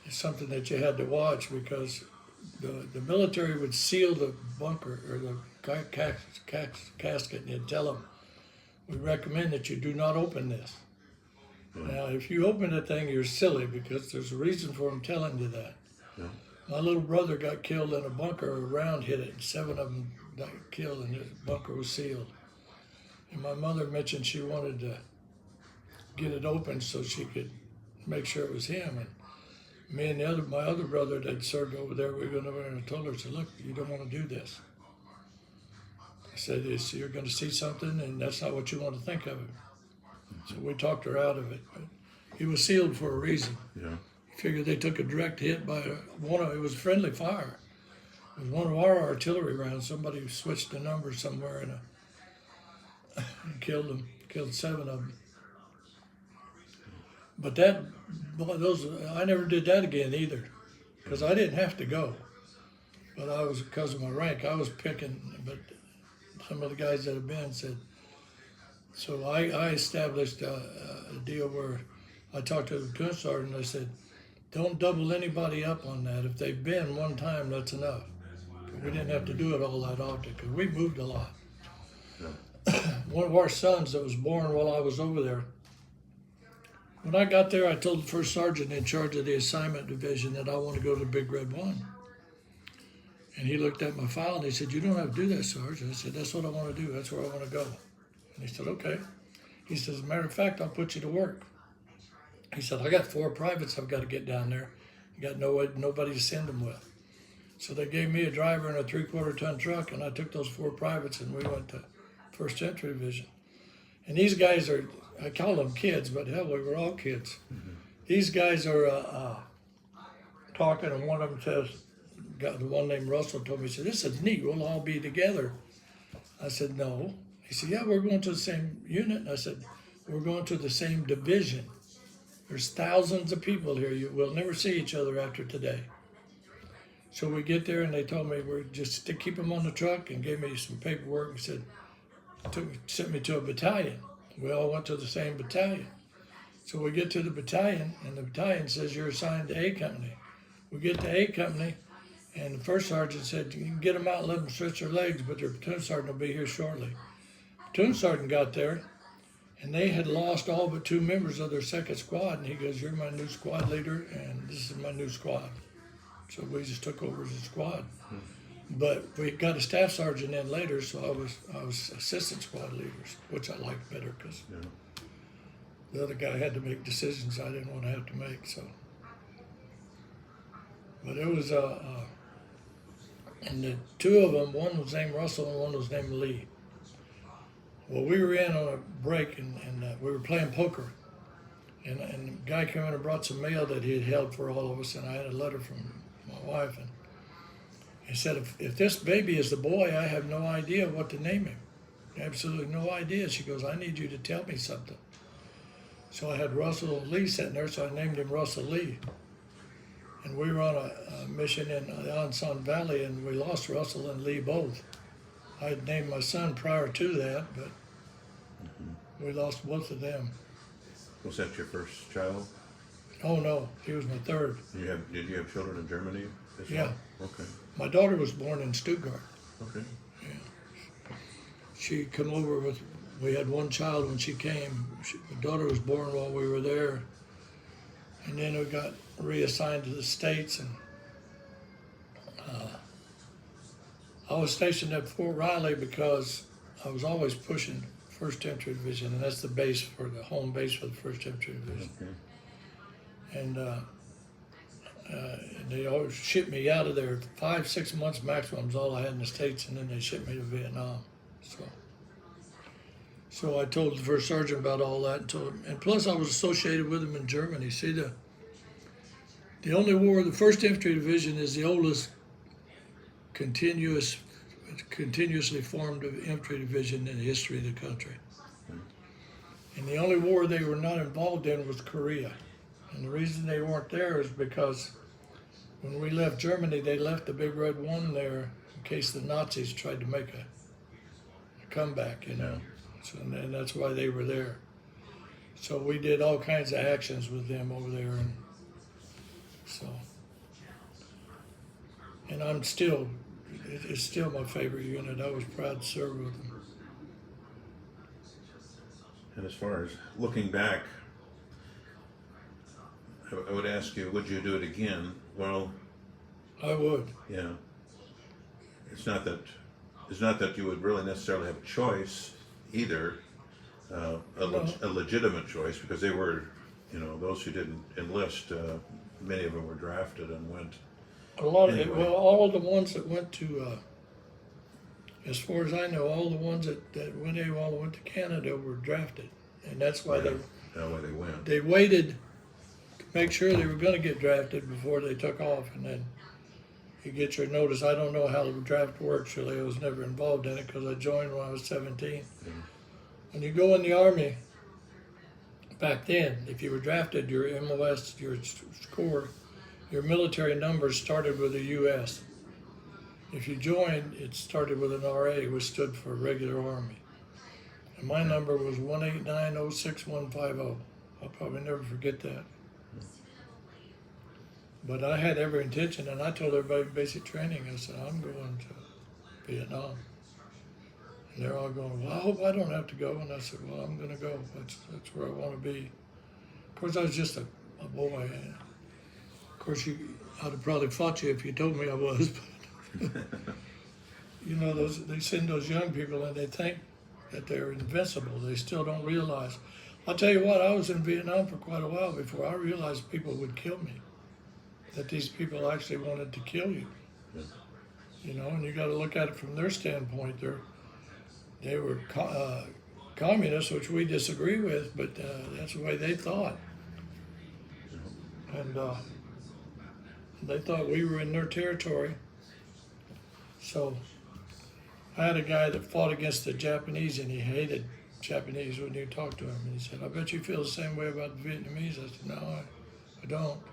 something that you had to watch, because the military would seal the bunker or the casket, and you'd tell them, we recommend that you do not open this. Yeah. Now, if you open the thing, you're silly, because there's a reason for them telling you that. Yeah. My little brother got killed in a bunker. A round hit it, and 7 of them got killed, and the bunker was sealed. And my mother mentioned she wanted to get it open so she could make sure it was him. And me and my other brother that served over there, we went over there and told her, I said, look, you don't want to do this. I said, you're going to see something, and that's not what you want to think of it. So we talked her out of it. But he was sealed for a reason. Yeah. Figured they took a direct hit by it was friendly fire. It was one of our artillery rounds. Somebody switched the number somewhere and killed them. Killed 7 of them. But I never did that again either, because I didn't have to go. But because of my rank, I was picking. But some of the guys that have been said. So I established a deal where I talked to the platoon sergeant. I said, don't double anybody up on that. If they've been one time, that's enough. We didn't have to do it all that often, because we moved a lot. Yeah. One of our sons that was born while I was over there, when I got there, I told the first sergeant in charge of the assignment division that I want to go to the Big Red One. And he looked at my file and he said, you don't have to do that, Sarge. I said, that's what I want to do. That's where I want to go. And he said, okay. He says, as a matter of fact, I'll put you to work. He said, I got 4 privates I've got to get down there. I got nobody to send them with. So they gave me a driver and a 3/4 ton truck, and I took those 4 privates and we went to 1st Gentry Division. And these guys are, I call them kids, but hell, we were all kids. Mm-hmm. These guys are talking, and one of them says, the one named Russell told me, he said, this is neat, we'll all be together. I said, no. He said, yeah, we're going to the same unit. And I said, we're going to the same division. There's thousands of people here. We'll never see each other after today. So we get there, and they told me we're just to keep them on the truck, and gave me some paperwork and said, sent me to a battalion. We all went to the same battalion. So we get to the battalion, and the battalion says you're assigned to A Company. We get to A Company, and the first sergeant said, you can get them out and let them stretch their legs, but their platoon sergeant will be here shortly. Platoon sergeant got there, and they had lost all but 2 members of their 2nd squad, and he goes, you're my new squad leader, and this is my new squad. So we just took over as a squad. But we got a staff sergeant in later, so I was assistant squad leaders, which I liked better, because the other guy had to make decisions I didn't want to have to make. So, but it was and the 2 of them, one was named Russell and one was named Lee. Well, we were in on a break, and we were playing poker, and the guy came in and brought some mail that he had held for all of us, and I had a letter from my wife, and He said, if this baby is a boy, I have no idea what to name him. Absolutely no idea. She goes, I need you to tell me something. So I had Russell Lee sitting there, so I named him Russell Lee. And we were on a mission in the Ansan Valley, and we lost Russell and Lee both. I had named my son prior to that, but we lost both of them. Was that your first child? Oh no, he was my third. Did you have children in Germany as well? Yeah. Okay. My daughter was born in Stuttgart. Okay. She come over with, we had one child when she came. My daughter was born while we were there. And then we got reassigned to the States, and I was stationed at Fort Riley because I was always pushing 1st Infantry Division, and that's the base for the home base for the 1st Infantry Division. Okay. And they always shipped me out of there. 5-6 months maximum is all I had in the States, and then they shipped me to Vietnam. So I told the first sergeant about all that, and told him, and plus I was associated with him in Germany. See, the only war, the 1st Infantry Division is the oldest continuously formed infantry division in the history of the country. And the only war they were not involved in was Korea. And the reason they weren't there is because when we left Germany, they left the Big Red One there in case the Nazis tried to make a comeback, you know. So, and that's why they were there. So we did all kinds of actions with them over there, and so. And I'm still, it's still my favorite unit. I was proud to serve with them. And as far as looking back, I would ask you, would you do it again? Well, I would. yeah. It's not that you would really necessarily have a choice either, a legitimate choice, because they were, those who didn't enlist, many of them were drafted and went. A lot of Anyway. all of the ones that went to, as far as I know, all the ones that went AWOL and went to Canada were drafted, and that's why That way they went. they waited to make sure they were going to get drafted before they took off, and then you get your notice. I don't know how the draft works. Really, I was never involved in it because I joined when I was 17. When you go in the Army, back then, if you were drafted, your MOS, your score, your military numbers started with a US. If you joined, it started with an RA, which stood for Regular Army. And my number was 18906-150. I'll probably never forget that. But I had every intention, and I told everybody basic training, I said, I'm going to Vietnam. And they're all going, well, I hope I don't have to go. And I said, well, I'm going to go. That's where I want to be. Of course, I was just a boy. Of course, I'd have probably fought you if you told me I was. But they send those young people, and they think that they're invincible. They still don't realize. I'll tell you what, I was in Vietnam for quite a while before I realized people would kill me. That these people actually wanted to kill you. And you got to look at it from their standpoint. They were communists, which we disagree with, but that's the way they thought. And they thought we were in their territory. So I had a guy that fought against the Japanese, and he hated Japanese when you talked to him. And he said, I bet you feel the same way about the Vietnamese. I said, no, I don't.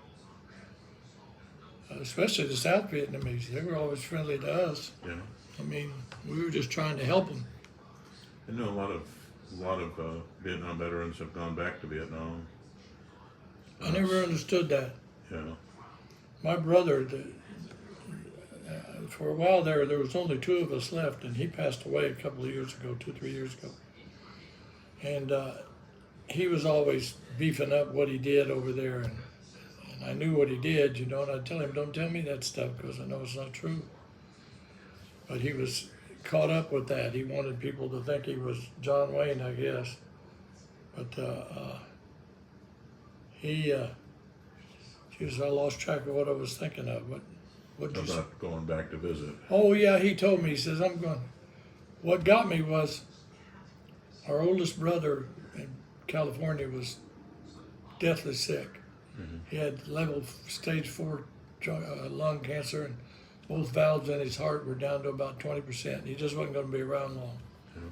Especially the South Vietnamese. They were always friendly to us. Yeah. I mean, we were just trying to help them. I know a lot of Vietnam veterans have gone back to Vietnam. I never understood that. Yeah. My brother, for a while there was only 2 of us left, and he passed away a couple of years ago, 2-3 years ago. And he was always beefing up what he did over there, and I knew what he did, and I'd tell him, don't tell me that stuff because I know it's not true. But he was caught up with that. He wanted people to think he was John Wayne, I guess. But I lost track of what I was thinking of. What did you say? About going back to visit. Oh yeah, he told me, he says, I'm going. What got me was our oldest brother in California was deathly sick. He had stage 4 lung cancer, and both valves in his heart were down to about 20%. He just wasn't going to be around long. Yeah.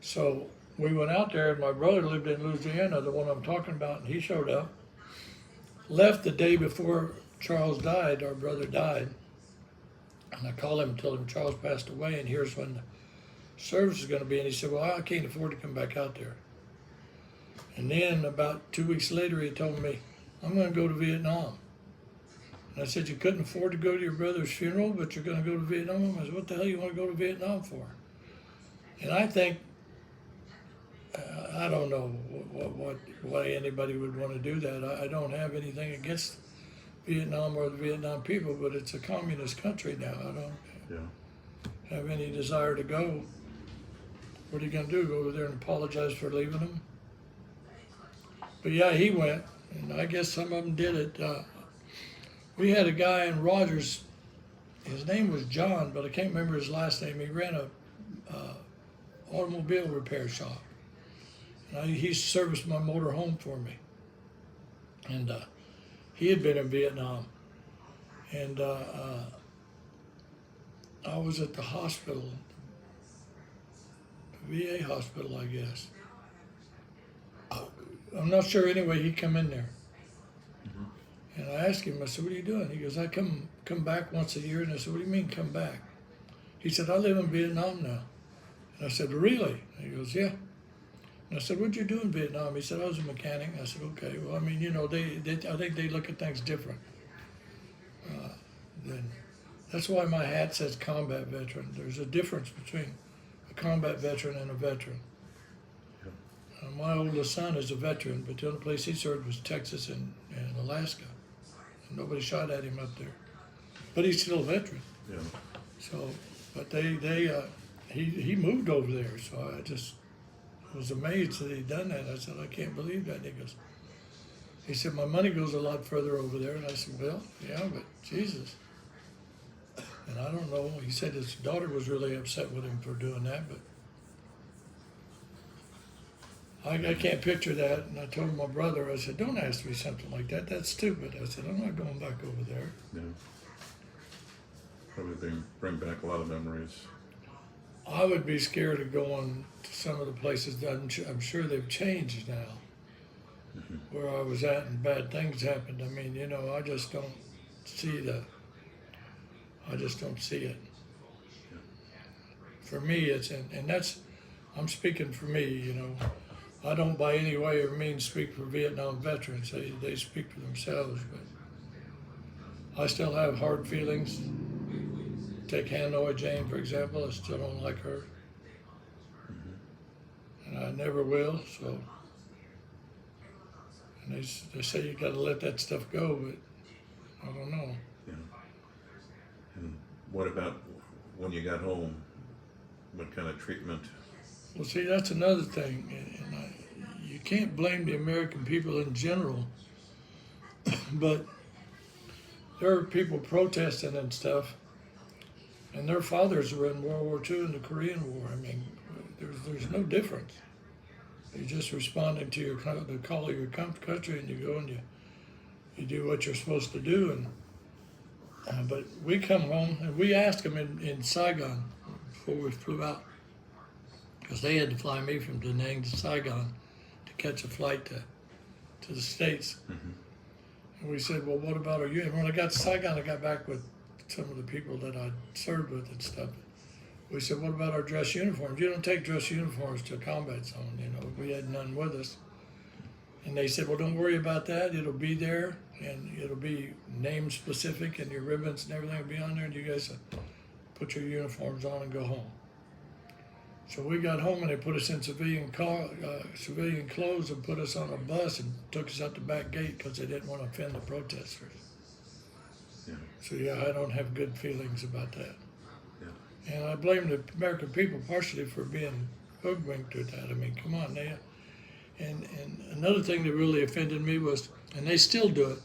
So we went out there, and my brother lived in Louisiana, the one I'm talking about, and he showed up. Left the day before Charles died, our brother died. And I called him and told him Charles passed away, and here's when the service is going to be. And he said, well, I can't afford to come back out there. And then about 2 weeks later, he told me, I'm going to go to Vietnam. And I said, you couldn't afford to go to your brother's funeral, but you're going to go to Vietnam? I said, what the hell you want to go to Vietnam for? And I think, I don't know why anybody would want to do that. I don't have anything against Vietnam or the Vietnam people, but it's a communist country now. I don't Yeah. have any desire to go. What are you going to do, go over there and apologize for leaving them? But yeah, he went, and I guess some of them did it. We had a guy in Rogers, his name was John, but I can't remember his last name. He ran a automobile repair shop. And he serviced my motor home for me. And he had been in Vietnam. And I was at the hospital, the VA hospital, I guess. I'm not sure anyway, he come in there. And I asked him, I said, what are you doing? He goes, I come back once a year. And I said, what do you mean come back? He said, I live in Vietnam now. And I said, really? And he goes, yeah. And I said, what'd you do in Vietnam? He said, I was a mechanic. I said, okay. Well, I mean, you know, I think they look at things different. That's why my hat says combat veteran. There's a difference between a combat veteran and a veteran. My oldest son is a veteran, but the only place he served was Texas and Alaska. And nobody shot at him up there. But he's still a veteran. Yeah. So, but he moved over there, so I just was amazed that he'd done that. I said, I can't believe that. And he said, my money goes a lot further over there. And I said, well, yeah, but Jesus. And I don't know. He said his daughter was really upset with him for doing that, but I can't picture that. And I told my brother, I said, don't ask me something like that. That's stupid. I said, I'm not going back over there. Yeah. Probably bring back a lot of memories. I would be scared of going to some of the places that I'm sure they've changed now, where I was at and bad things happened. I mean, you know, I just don't see it. For me, it's, and that's, I'm speaking for me, you know. I don't by any way or means speak for Vietnam veterans. They speak for themselves, but I still have hard feelings. Take Hanoi Jane, for example. I still don't like her. And I never will, so. And they say you gotta let that stuff go, but I don't know. Yeah. And what about when you got home? What kind of treatment? Well, see, that's another thing, and you can't blame the American people in general, but there are people protesting and stuff, and their fathers were in World War II and the Korean War. I mean, there's no difference. You're just responding to the call of your country, and you go and you do what you're supposed to do. And but we come home, and we asked them in Saigon before we flew out, because they had to fly me from Da Nang to Saigon to catch a flight to the States. And we said, well, what about our uniform? When I got to Saigon, I got back with some of the people that I served with and stuff. We said, what about our dress uniforms? You don't take dress uniforms to a combat zone, you know. We had none with us. And they said, well, don't worry about that. It'll be there, and it'll be name specific, and your ribbons and everything will be on there, and you guys put your uniforms on and go home. So we got home, and they put us in civilian clothes and put us on a bus and took us out the back gate because they didn't want to offend the protesters. Yeah. So yeah, I don't have good feelings about that. Yeah. And I blame the American people partially for being hoodwinked with that. I mean, come on, and another thing that really offended me was, and they still do it,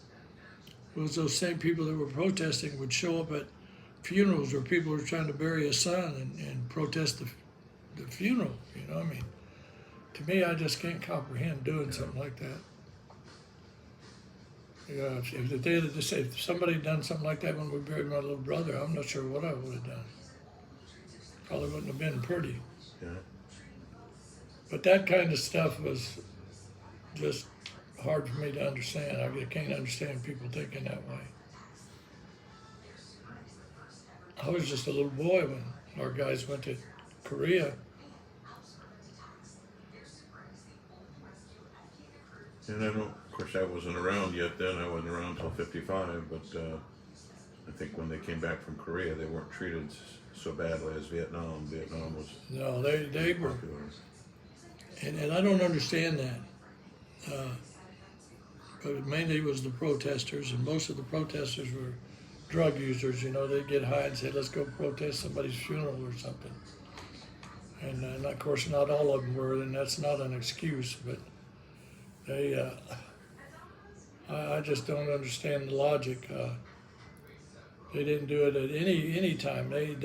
was those same people that were protesting would show up at funerals where people were trying to bury a son and protest the funeral. You know, I mean, to me, I just can't comprehend doing something like that. Yeah, if somebody had done something like that when we buried my little brother, I'm not sure what I would have done. Probably wouldn't have been pretty. Yeah. But that kind of stuff was just hard for me to understand. I can't understand people thinking that way. I was just a little boy when our guys went to Korea. And I don't, of course, I wasn't around yet then. I wasn't around until 55, but I think when they came back from Korea, they weren't treated so badly as Vietnam. Vietnam was No, they were, popular. and I don't understand that. But mainly it was the protesters, and most of the protesters were drug users. You know, they'd get high and say, let's go protest somebody's funeral or something. And of course, not all of them were, and that's not an excuse, but they, I just don't understand the logic. They didn't do it at any time. They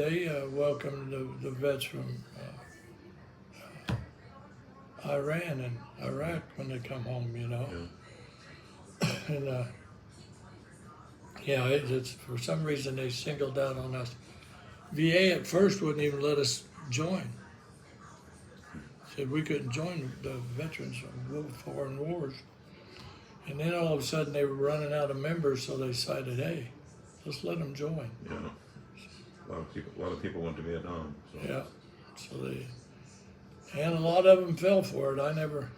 welcomed the vets from Iran and Iraq when they come home, you know. Yeah. And yeah, it's for some reason they singled out on us. VA at first wouldn't even let us join. Said we couldn't join the veterans of foreign wars. And then all of a sudden they were running out of members, so they decided, hey, let's let them join. Yeah. A lot of people went to Vietnam. So. Yeah. So and a lot of them fell for it. I never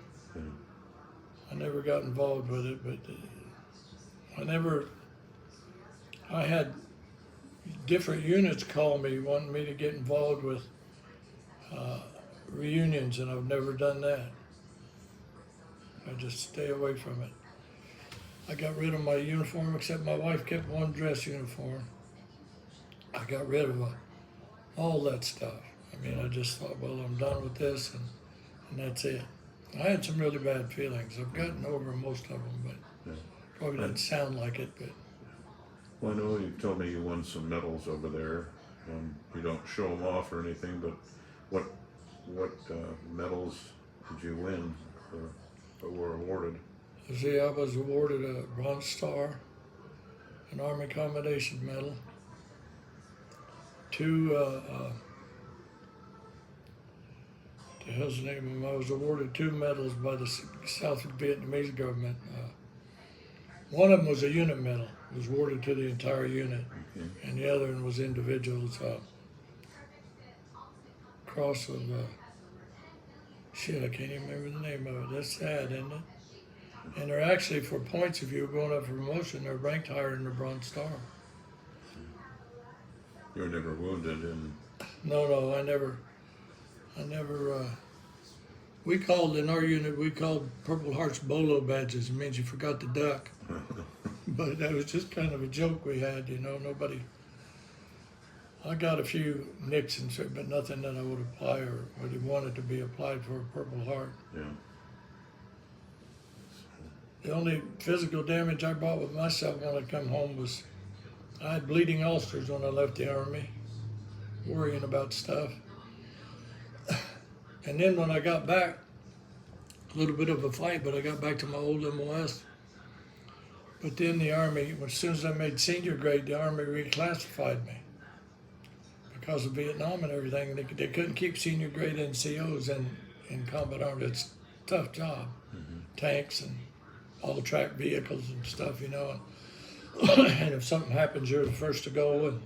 got involved with it, but I had different units call me wanting me to get involved with reunions, and I've never done that. I just stay away from it. I got rid of my uniform, except my wife kept one dress uniform. I got rid of all that stuff. I mean, I just thought, well, I'm done with this, and that's it. I had some really bad feelings. I've gotten over most of them, but probably doesn't sound like it. But Well, I know you told me you won some medals over there. You don't show them off or anything, but what medals did you win or were awarded? see, I was awarded a Bronze Star, an Army Commendation Medal, two, the hell's the name of them? I was awarded 2 medals by the South Vietnamese government. One of them was a unit medal. It was awarded to the entire unit. Okay. And the other one was individuals. Cross of, shit, I can't even remember the name of it. That's sad, isn't it? And they're actually, for points, if you were going up for promotion, they're ranked higher than the Bronze Star. You were never wounded, and No, I never, we called, in our unit, we called Purple Hearts bolo badges. It means you forgot to duck. But that was just kind of a joke we had, you know, nobody, I got a few nicks and shit, but nothing that I would apply or would have wanted to be applied for a Purple Heart. yeah. The only physical damage I brought with myself when I come home was I had bleeding ulcers when I left the Army, worrying about stuff. And then when I got back, a little bit of a fight, but I got back to my old MOS. But then the Army, as soon as I made senior grade, the Army reclassified me because of Vietnam and everything. They couldn't keep senior grade NCOs in combat arms. It's a tough job. Tanks and all track vehicles and stuff, you know. And if something happens, you're the first to go. And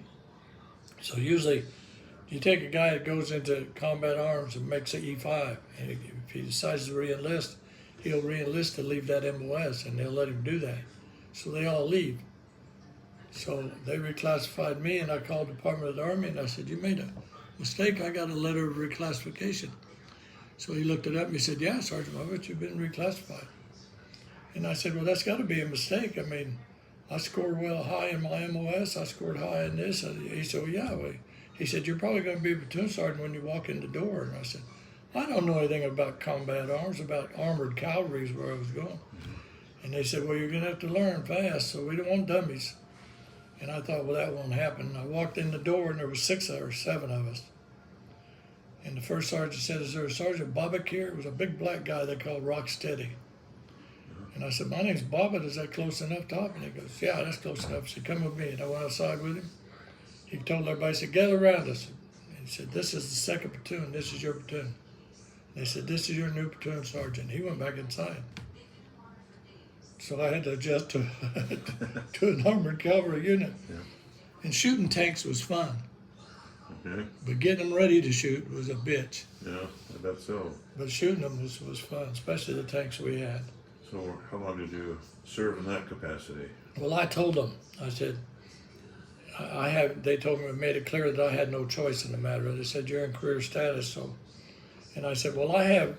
so usually you take a guy that goes into combat arms and makes an E5, and if he decides to re-enlist, he'll re-enlist to leave that MOS, and they'll let him do that. So they all leave. So they reclassified me, and I called the Department of the Army, and I said, you made a mistake. I got a letter of reclassification. So he looked it up, and he said, yeah, Sergeant Bobbitt, you've been reclassified. And I said, well, that's got to be a mistake. I mean, I scored well high in my MOS. I scored high in this. He said, well, yeah. Well, he said, you're probably going to be a platoon sergeant when you walk in the door. And I said, I don't know anything about combat arms, about armored cavalry is where I was going. And they said, well, you're going to have to learn fast, so we don't want dummies. And I thought, well, that won't happen. And I walked in the door, and there was 6 or 7 of us. And the first sergeant said, is there a Sergeant Bobbitt here? It was a big black guy they called Rocksteady. And I said, my name's Bobbitt, is that close enough, Top? And he goes, yeah, that's close enough. He said, come with me. And I went outside with him. He told everybody, he said, gather around us. And he said, this is the second platoon, this is your platoon. And they said, this is your new platoon sergeant. He went back inside. So I had to adjust to, to an armored cavalry unit. Yeah. And shooting tanks was fun, Okay. but getting them ready to shoot was a bitch. Yeah, I bet so. But shooting them was fun, especially the tanks we had. So how long did you serve in that capacity? Well, I told them, I said, they told me, made it clear that I had no choice in the matter. They said, you're in career status, so. And I said, well, I have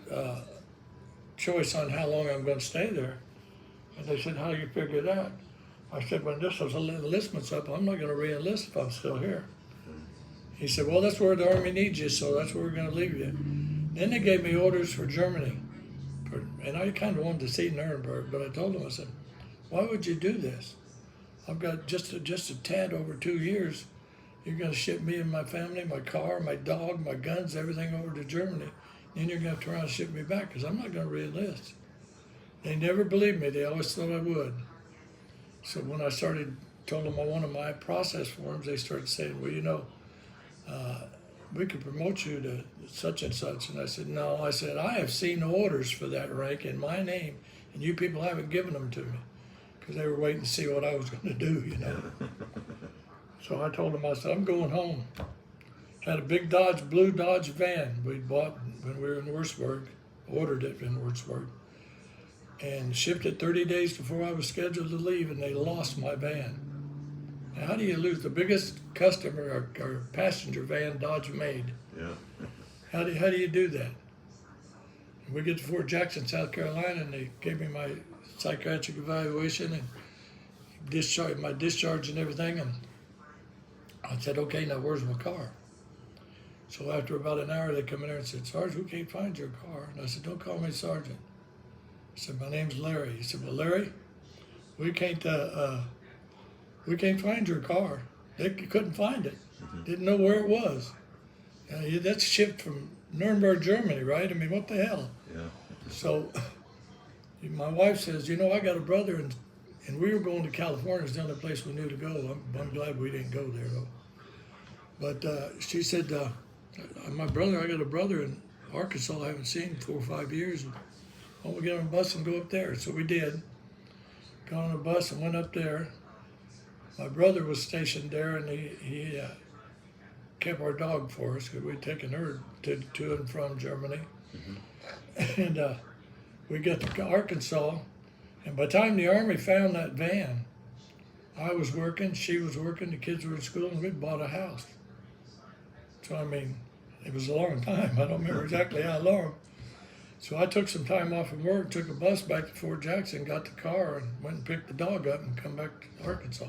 choice on how long I'm going to stay there. And they said, how do you figure it out? I said, when this enlistment's up, I'm not going to re-enlist if I'm still here. He said, well, that's where the Army needs you, so that's where we're going to leave you. Then they gave me orders for Germany. And I kind of wanted to see Nuremberg, but I told them, I said, why would you do this? I've got just a tad over 2 years. You're going to ship me and my family, my car, my dog, my guns, everything over to Germany. Then you're going to turn around and ship me back because I'm not going to re-enlist. They never believed me. They always thought I would. So when I told them I wanted my process forms, they started saying, well, you know, we could promote you to such and such. And I said, no, I said, I have seen orders for that rank in my name, and you people haven't given them to me. Because they were waiting to see what I was going to do, you know. So I told them, I said, I'm going home. Had a big blue Dodge van we'd bought when we were in Würzburg, ordered it in Würzburg, and shipped it 30 days before I was scheduled to leave, and they lost my van. Now, how do you lose the biggest customer or passenger van Dodge made? Yeah. How do you do that? And we get to Fort Jackson, South Carolina, and they gave me my psychiatric evaluation and my discharge and everything, and I said, okay, now where's my car? So after about an hour, they come in there and said, Sergeant, we can't find your car. And I said, don't call me Sergeant. I said, my name's Larry. He said, well, Larry, we can't find your car. They couldn't find it. Didn't know where it was. That's shipped from Nuremberg, Germany, right? I mean, what the hell? Yeah. So my wife says, you know, I got a brother, and we were going to California. It's the only place we knew to go. I'm glad we didn't go there, though. But she said, I got a brother in Arkansas I haven't seen in 4 or 5 years. Why don't we get on a bus and go up there? So we did. Got on a bus and went up there. My brother was stationed there, and he kept our dog for us because we'd taken her to and from Germany. Mm-hmm. And we got to Arkansas, and by the time the Army found that van, I was working, she was working, the kids were in school, and we'd bought a house. So, I mean, it was a long time. I don't remember exactly how long. So I took some time off from work, took a bus back to Fort Jackson, got the car, and went and picked the dog up and come back to Arkansas.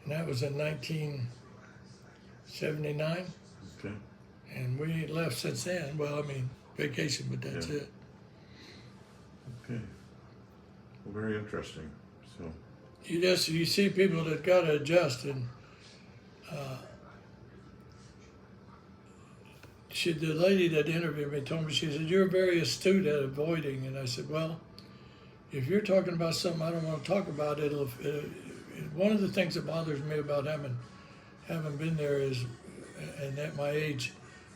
And that was in 1979. Okay. And we ain't left since then. Well, I mean, vacation, but that's Yeah. it. Okay. Well, very interesting. So. You see people that got to adjust, and the lady that interviewed me told me, she said, you're very astute at avoiding. And I said, well, if you're talking about something I don't want to talk about, one of the things that bothers me about having been there is, and at my age,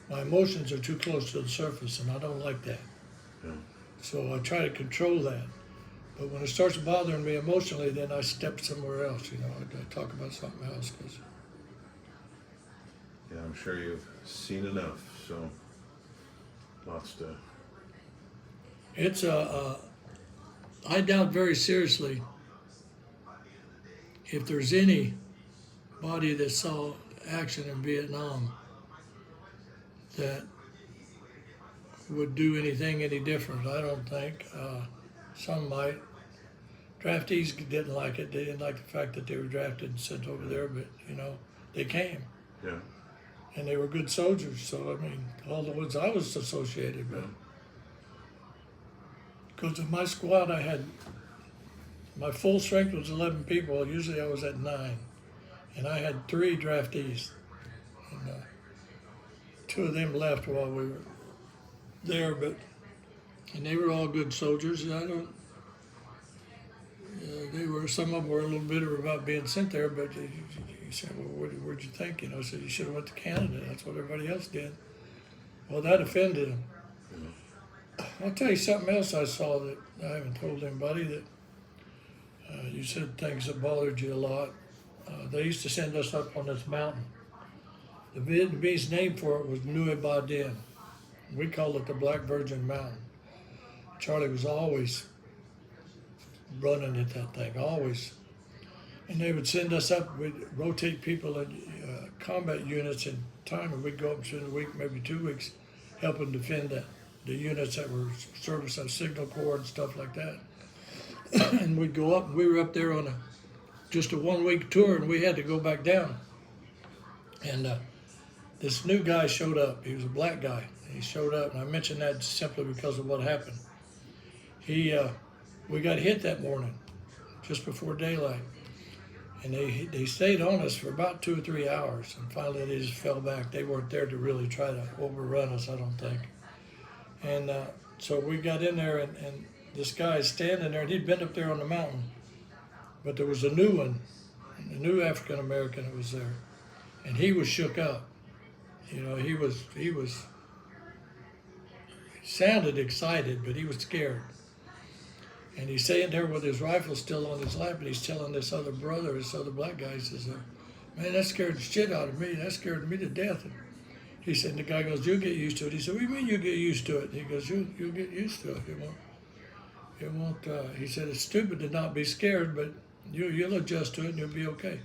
my emotions are too close to the surface, and I don't like that. Yeah. So I try to control that. But when it starts bothering me emotionally, then I step somewhere else, you know. I talk about something else. Yeah, I'm sure you've seen enough. So lots to. It's I doubt very seriously if there's anybody that saw action in Vietnam that would do anything any different. I don't think. Some might. Draftees didn't like it. They didn't like the fact that they were drafted and sent over there, but, you know, they came. Yeah. And they were good soldiers, so, I mean, all the ones I was associated with. Because in my squad, my full strength was 11 people. Usually I was at 9. And I had 3 draftees. And 2 of them left while we were there, and they were all good soldiers. And some of them were a little bitter about being sent there, but he said, well, what'd you think? You know, I said, you should have went to Canada. That's what everybody else did. Well, that offended him. I'll tell you something else I saw that I haven't told anybody, that you said things that bothered you a lot. They used to send us up on this mountain. The Vietnamese name for it was Nui Ba Dien. We called it the Black Virgin Mountain. Charlie was always running at that thing, always. And they would send us up, we'd rotate people in combat units in time, and we'd go up to a week, maybe 2 weeks, helping defend the units that were service on signal corps and stuff like that. And we'd go up, and we were up there on just a 1 week tour, and we had to go back down. And this new guy showed up. He was a black guy. He showed up, and I mentioned that simply because of what happened. We got hit that morning, just before daylight. And they stayed on us for about 2 or 3 hours, and finally they just fell back. They weren't there to really try to overrun us, I don't think. And so we got in there, and this guy is standing there, and he'd been up there on the mountain, but there was a new one, a new African American that was there, and he was shook up. You know, he sounded excited, but he was scared. And he's sitting there with his rifle still on his lap, and he's telling this other brother, this other black guy, he says, man, that scared the shit out of me. That scared me to death. And he said, and the guy goes, you'll get used to it. He said, what do you mean you get used to it? He goes, you'll get used to it. It won't, he said, it's stupid to not be scared, but you'll adjust to it and you'll be okay.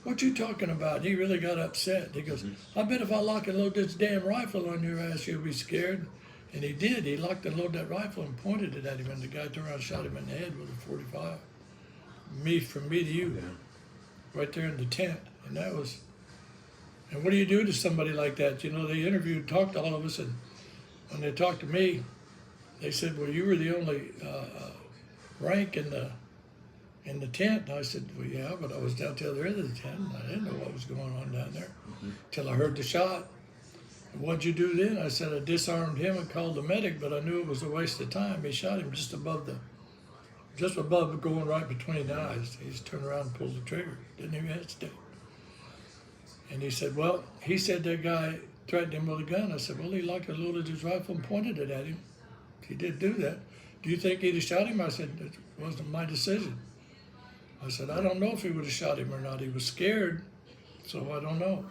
What you talking about? And he really got upset. He goes, I bet if I lock and load this damn rifle on your ass, you'll be scared. And he did. He locked and loaded that rifle and pointed it at him, and the guy turned around and shot him in the head with a 45. From me to you, right there in the tent. And that was, and what do you do to somebody like that? You know, they talked to all of us, and when they talked to me, they said, well, you were the only rank in the tent. And I said, well, yeah, but I was down to the other end of the tent. I didn't know what was going on down there till I heard the shot. What'd you do then? I said, I disarmed him and called the medic, but I knew it was a waste of time. He shot him just above going right between the eyes. He just turned around and pulled the trigger. Didn't even hesitate. And he said, that guy threatened him with a gun. I said, well, he locked and loaded his rifle and pointed it at him. He did do that. Do you think he'd have shot him? I said, it wasn't my decision. I said, I don't know if he would have shot him or not. He was scared, so I don't know.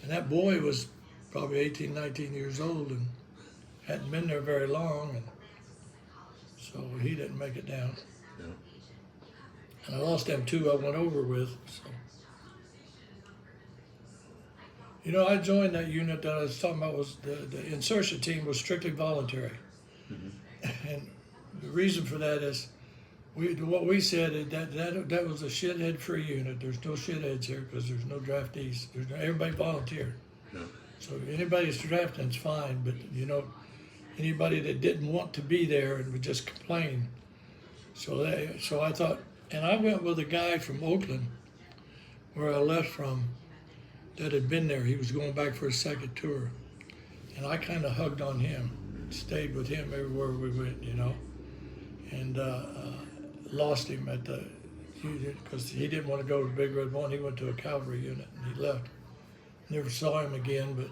And that boy was probably 18, 19 years old and hadn't been there very long, and so he didn't make it down. Yeah. And I lost them two I went over with. So. You know, I joined that unit that I was talking about. Was the insertion team was strictly voluntary. And the reason for that is what we said is that was a shithead-free unit. There's no shitheads here because there's no draftees. Everybody volunteered. Yeah. So anybody that's drafting is fine, but you know, anybody that didn't want to be there and would just complain. So I thought, and I went with a guy from Oakland, where I left from, that had been there. He was going back for a second tour, and I kind of hugged on him, stayed with him everywhere we went, you know, and lost him at the unit because he didn't want to go to the Big Red One. He went to a cavalry unit and he left. Never saw him again, but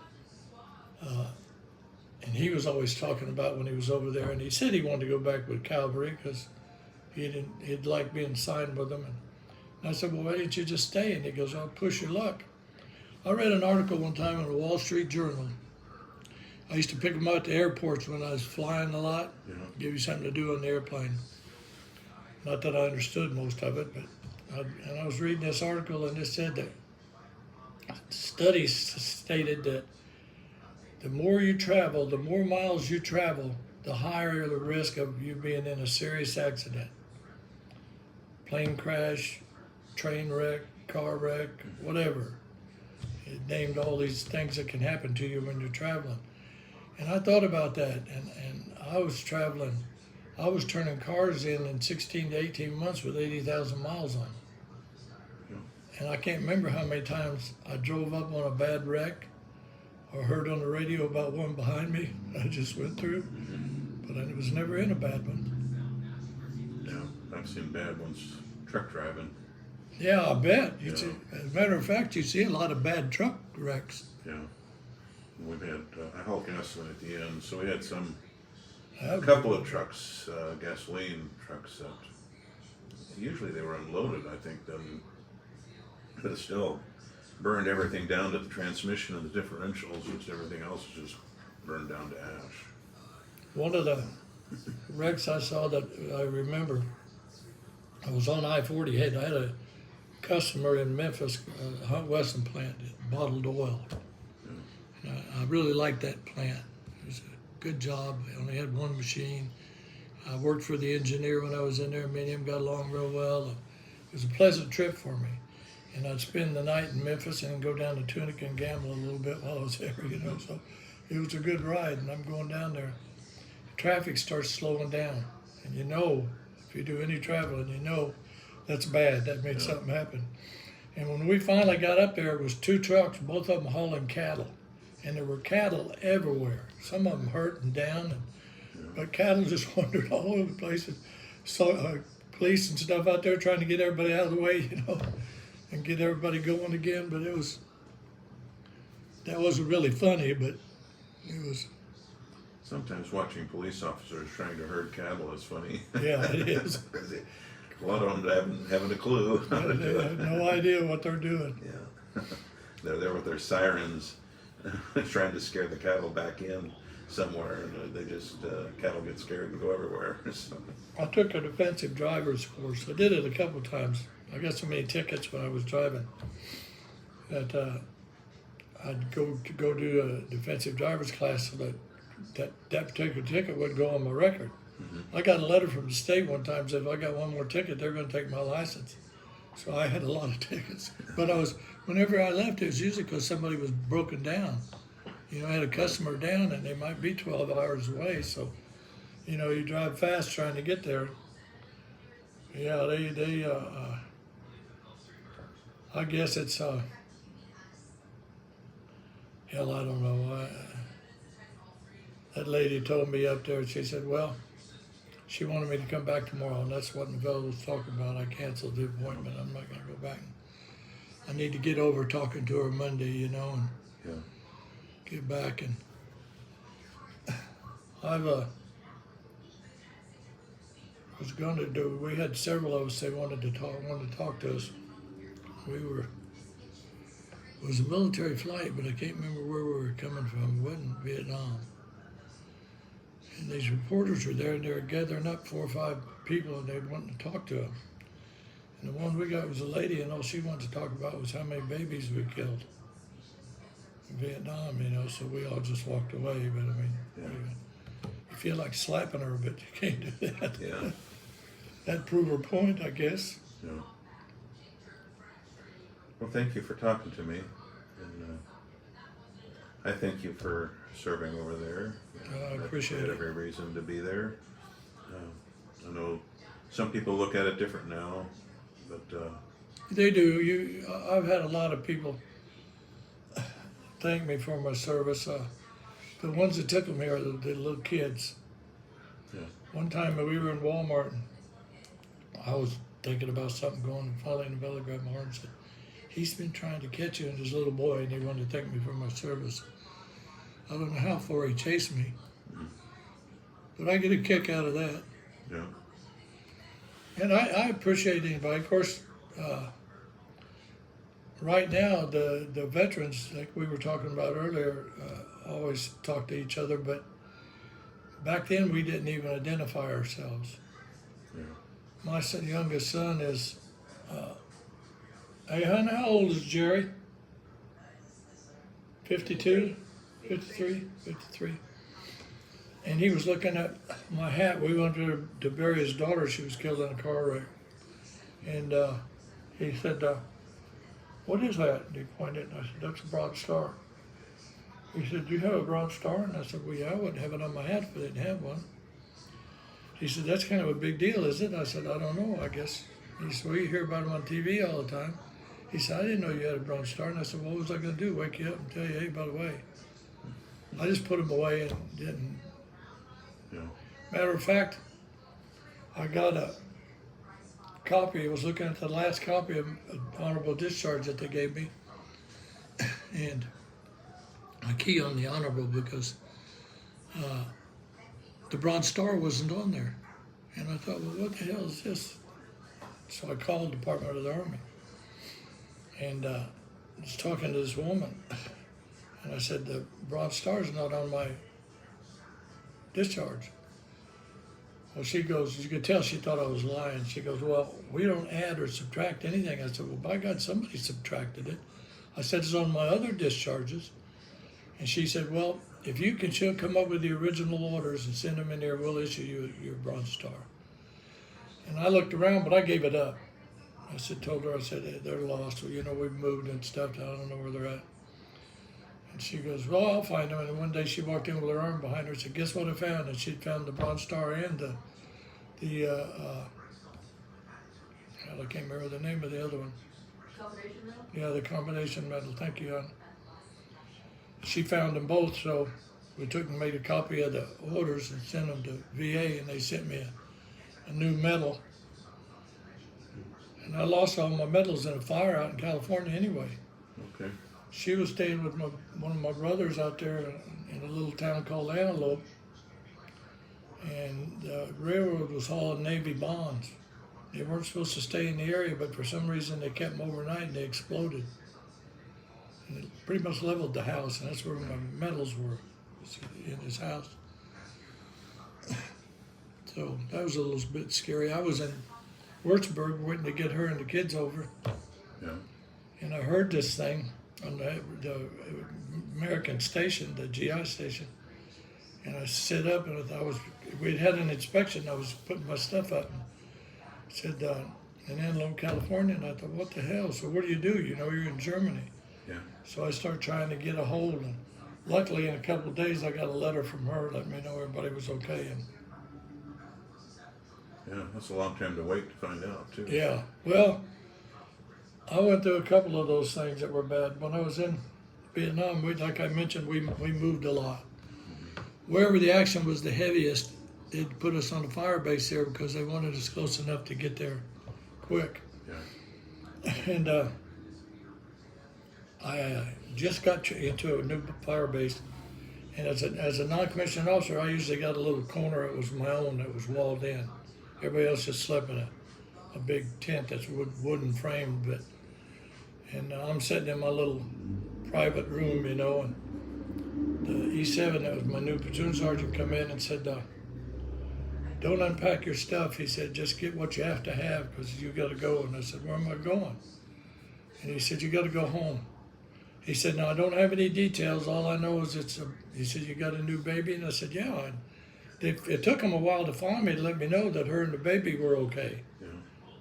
and he was always talking about when he was over there, and he said he wanted to go back with cavalry because he'd like being signed with them. And I said, well, why didn't you just stay? And he goes, I'll push your luck. I read an article one time in the Wall Street Journal. I used to pick them up at the airports when I was flying a lot, give you something to do on the airplane. Not that I understood most of it, but I was reading this article, and it said that studies stated that the more you travel, the more miles you travel, the higher the risk of you being in a serious accident. Plane crash, train wreck, car wreck, whatever. It named all these things that can happen to you when you're traveling. And I thought about that, and I was traveling. I was turning cars in 16 to 18 months with 80,000 miles on them. And I can't remember how many times I drove up on a bad wreck or heard on the radio about one behind me I just went through, but I was never in a bad one. Yeah, I've seen bad ones truck driving. Yeah, I bet. Yeah. As a matter of fact, you see a lot of bad truck wrecks. Yeah. We've had I haul gasoline at the end, so we had a Uh, couple of trucks, gasoline trucks that usually they were unloaded, I think, then, but it still burned everything down to the transmission and the differentials, which everything else was just burned down to ash. One of the wrecks I saw that I remember, I was on I-40. I had a customer in Memphis, Hunt Wesson plant, that bottled oil. And I really liked that plant. It was a good job. They only had one machine. I worked for the engineer when I was in there. Me and him got along real well. It was a pleasant trip for me. And I'd spend the night in Memphis and go down to Tunica and gamble a little bit while I was there, you know. So it was a good ride. And I'm going down there. Traffic starts slowing down. And you know, if you do any traveling, you know that's bad. That made something happen. And when we finally got up there, it was two trucks, both of them hauling cattle. And there were cattle everywhere. Some of them hurt and down, but cattle just wandered all over the place. And so police and stuff out there trying to get everybody out of the way, you know, and get everybody going again. But that wasn't really funny, but it was. Sometimes watching police officers trying to herd cattle is funny. Yeah, it is. A lot of them haven't a clue how to do They it. have no idea what they're doing. Yeah. They're there with their sirens trying to scare the cattle back in somewhere, and they just, cattle get scared and go everywhere. So, I took a defensive driver's course. I did it a couple times. I got so many tickets when I was driving that I'd go do a defensive driver's class so that particular ticket would go on my record. I got a letter from the state one time said if I got one more ticket, they're going to take my license. So I had a lot of tickets. But whenever I left, it was usually because somebody was broken down. You know, I had a customer down and they might be 12 hours away. So, you know, you drive fast trying to get there. Yeah, I guess it's, hell, I don't know. That lady told me up there, she said, well, she wanted me to come back tomorrow, and that's what the fellow was talking about. I canceled the appointment. I'm not going to go back. I need to get over talking to her Monday, you know, and yeah. get back. And was going to do. We had several of us. They wanted to talk to us. It was a military flight, but I can't remember where we were coming from. It wasn't Vietnam. And these reporters were there, and they were gathering up 4 or 5 people, and they wanted to talk to them. And the one we got was a lady, and all she wanted to talk about was how many babies we killed in Vietnam, you know, so we all just walked away. But I mean, you feel like slapping her, but you can't do that. Yeah. That'd prove her point, I guess. Yeah. Well, thank you for talking to me, and I thank you for serving over there. I appreciate had it. every reason to be there. I know some people look at it different now, but They do. I've had a lot of people thank me for my service. The ones that tickle me are the little kids. yeah, One time we were in Walmart, and I was thinking about something going, and finally in the belly grabbed my arm and said, he's been trying to catch you, and this little boy, and he wanted to thank me for my service. I don't know how far he chased me, but I get a kick out of that. yeah, And I appreciate anybody. Of course, right now, the veterans, like we were talking about earlier, always talk to each other, but back then we didn't even identify ourselves. yeah. My youngest son is, hey, hon, how old is Jerry? 52? 53? 53. And he was looking at my hat. We went to bury his daughter. She was killed in a car wreck. And he said, what is that? And he pointed, and I said, that's a Bronze Star. He said, do you have a Bronze Star? And I said, well, yeah, I wouldn't have it on my hat if I didn't have one. He said, that's kind of a big deal, is it? I said, I don't know, I guess. He said, well, you hear about them on TV all the time. He said, I didn't know you had a Bronze Star. And I said, well, what was I going to do, wake you up and tell you, hey, by the way. I just put them away and didn't. Yeah. Matter of fact, I got copy. I was looking at the last copy of honorable discharge that they gave me, and I key on the honorable because the Bronze Star wasn't on there, and I thought, well, what the hell is this? So I called the Department of the Army, and was talking to this woman, and I said, the Bronze Star's not on my discharge. Well, she goes, you could tell she thought I was lying. She goes, well, we don't add or subtract anything. I said, well, by God, somebody subtracted it. I said, it's on my other discharges. And she said, well, if you can come up with the original orders and send them in there, we'll issue you your Bronze Star. And I looked around, but I gave it up. I told her, I said, they're lost. Well, you know, we've moved and stuff. I don't know where they're at. And she goes, well, I'll find them. And one day she walked in with her arm behind her and said, guess what I found? And she'd found the Bronze Star and I can't remember the name of the other one. Combination medal? Yeah, the combination medal. Thank you, hon. She found them both, so we took and made a copy of the orders and sent them to VA, and they sent me a new medal. And I lost all my medals in a fire out in California anyway. Okay. She was staying with one of my brothers out there in a little town called Antelope, and the railroad was hauling Navy bonds. They weren't supposed to stay in the area, but for some reason they kept them overnight and they exploded. And it pretty much leveled the house, and that's where my medals were, in his house. So that was a little bit scary. I was in Würzburg waiting to get her and the kids over, Yeah. and I heard this thing on the American station, the GI station, and I sit up and we'd had an inspection. I was putting my stuff up, and said in Antelope, California, and I thought, what the hell? So what do? You know, you're in Germany. Yeah. So I started trying to get a hold, and luckily in a couple of days I got a letter from her letting me know everybody was okay. And Yeah, that's a long time to wait to find out, too. yeah, well, I went through a couple of those things that were bad. When I was in Vietnam, like I mentioned, we moved a lot. Wherever the action was the heaviest, they'd put us on a fire base there because they wanted us close enough to get there quick. Yeah. And I just got into a new fire base, and as a non-commissioned officer, I usually got a little corner that was my own that was walled in. Everybody else just slept in a big tent that's wooden framed, and I'm sitting in my little private room, you know, and the E7, that was my new platoon sergeant, come in and said, don't unpack your stuff. He said, just get what you have to have because you got to go. And I said, where am I going? And he said, you got to go home. He said, no, I don't have any details. All I know is he said, you got a new baby? And I said, yeah. And it took him a while to find me to let me know that her and the baby were okay. Yeah.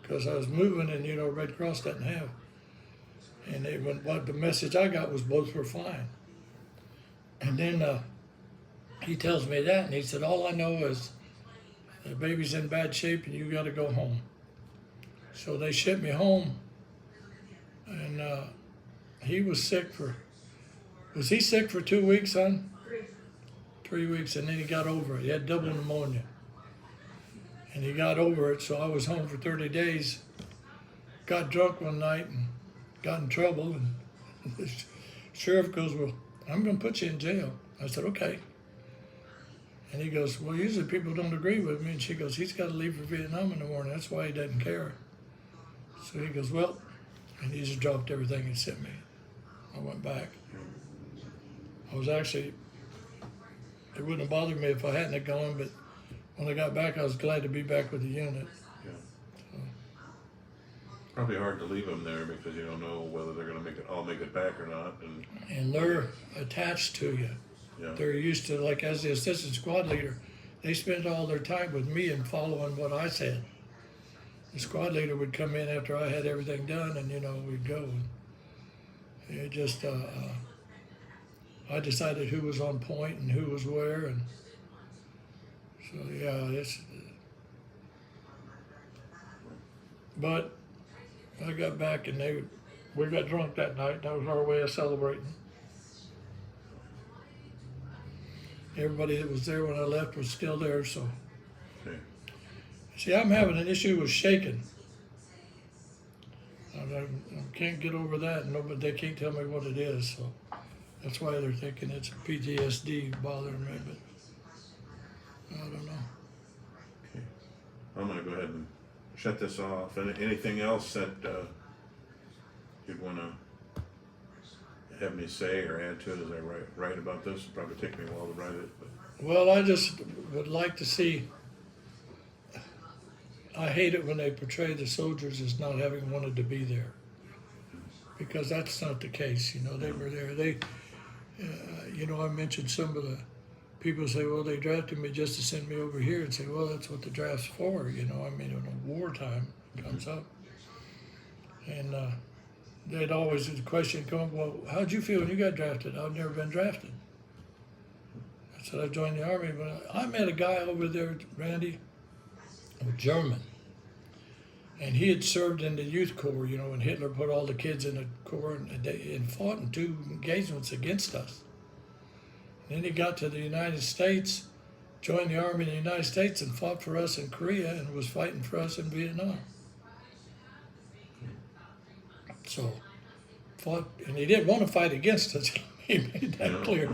Because I was moving and, you know, Red Cross doesn't have. And the message I got was both were fine. And then he tells me that, and he said, all I know is the baby's in bad shape and you got to go home. So they shipped me home, and he was sick was he sick for 2 weeks, son? 3 weeks, and then he got over it. He had double pneumonia. And he got over it, so I was home for 30 days, got drunk one night and got in trouble, and the sheriff goes, well, I'm going to put you in jail. I said, okay. And he goes, well, usually people don't agree with me. And she goes, he's got to leave for Vietnam in the morning. That's why he doesn't care. So he goes, well, and he just dropped everything and sent me. I went back. I was actually, it wouldn't have bothered me if I hadn't have gone, but when I got back, I was glad to be back with the unit. Yeah. So, Probably hard to leave them there because you don't know whether they're going to all make it back or not. and they're attached to you. Yeah. They're used to, like as the assistant squad leader, they spent all their time with me and following what I said. The squad leader would come in after I had everything done, and you know, we'd go. And it just, I decided who was on point and who was where, and so yeah, but I got back and we got drunk that night. That was our way of celebrating. Everybody that was there when I left was still there, so. Okay. See, I'm having an issue with shaking. I can't get over that, and but they can't tell me what it is, so that's why they're thinking it's PTSD bothering me, but I don't know. Okay. I'm gonna go ahead and shut this off. Anything else that you'd want to have me say or add to it as I write about this? It'll probably take me a while to write it, but Well, I just would like to see. I hate it when they portray the soldiers as not having wanted to be there, because that's not the case. You know, they were there. You know, I mentioned some of the people say, well, they drafted me just to send me over here, and say, well, that's what the draft's for. You know, I mean, when a wartime comes up, and they'd always the question come, well, how'd you feel when you got drafted? I've never been drafted. I said I joined the Army, but I met a guy over there, Randy, a German, and he had served in the youth corps, you know, when Hitler put all the kids in the corps and fought in 2 engagements against us. And then he got to the United States, joined the Army in the United States, and fought for us in Korea and was fighting for us in Vietnam. So, fought, and he didn't want to fight against us. He made that clear.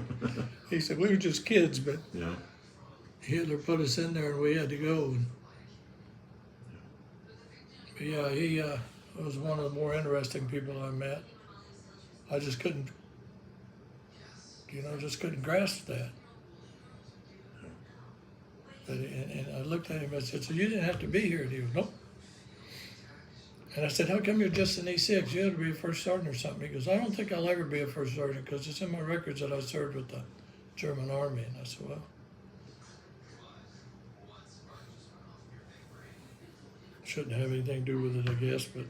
He said, we were just kids, but yeah. Hitler put us in there and we had to go. And, yeah, he was one of the more interesting people I met. I just couldn't, just couldn't grasp that. But, and I looked at him and I said, so you didn't have to be here? And he goes, nope. And I said, how come you're just an E6? You had to be a first sergeant or something. He goes, I don't think I'll ever be a first sergeant because it's in my records that I served with the German Army. And I said, well, shouldn't have anything to do with it, I guess, but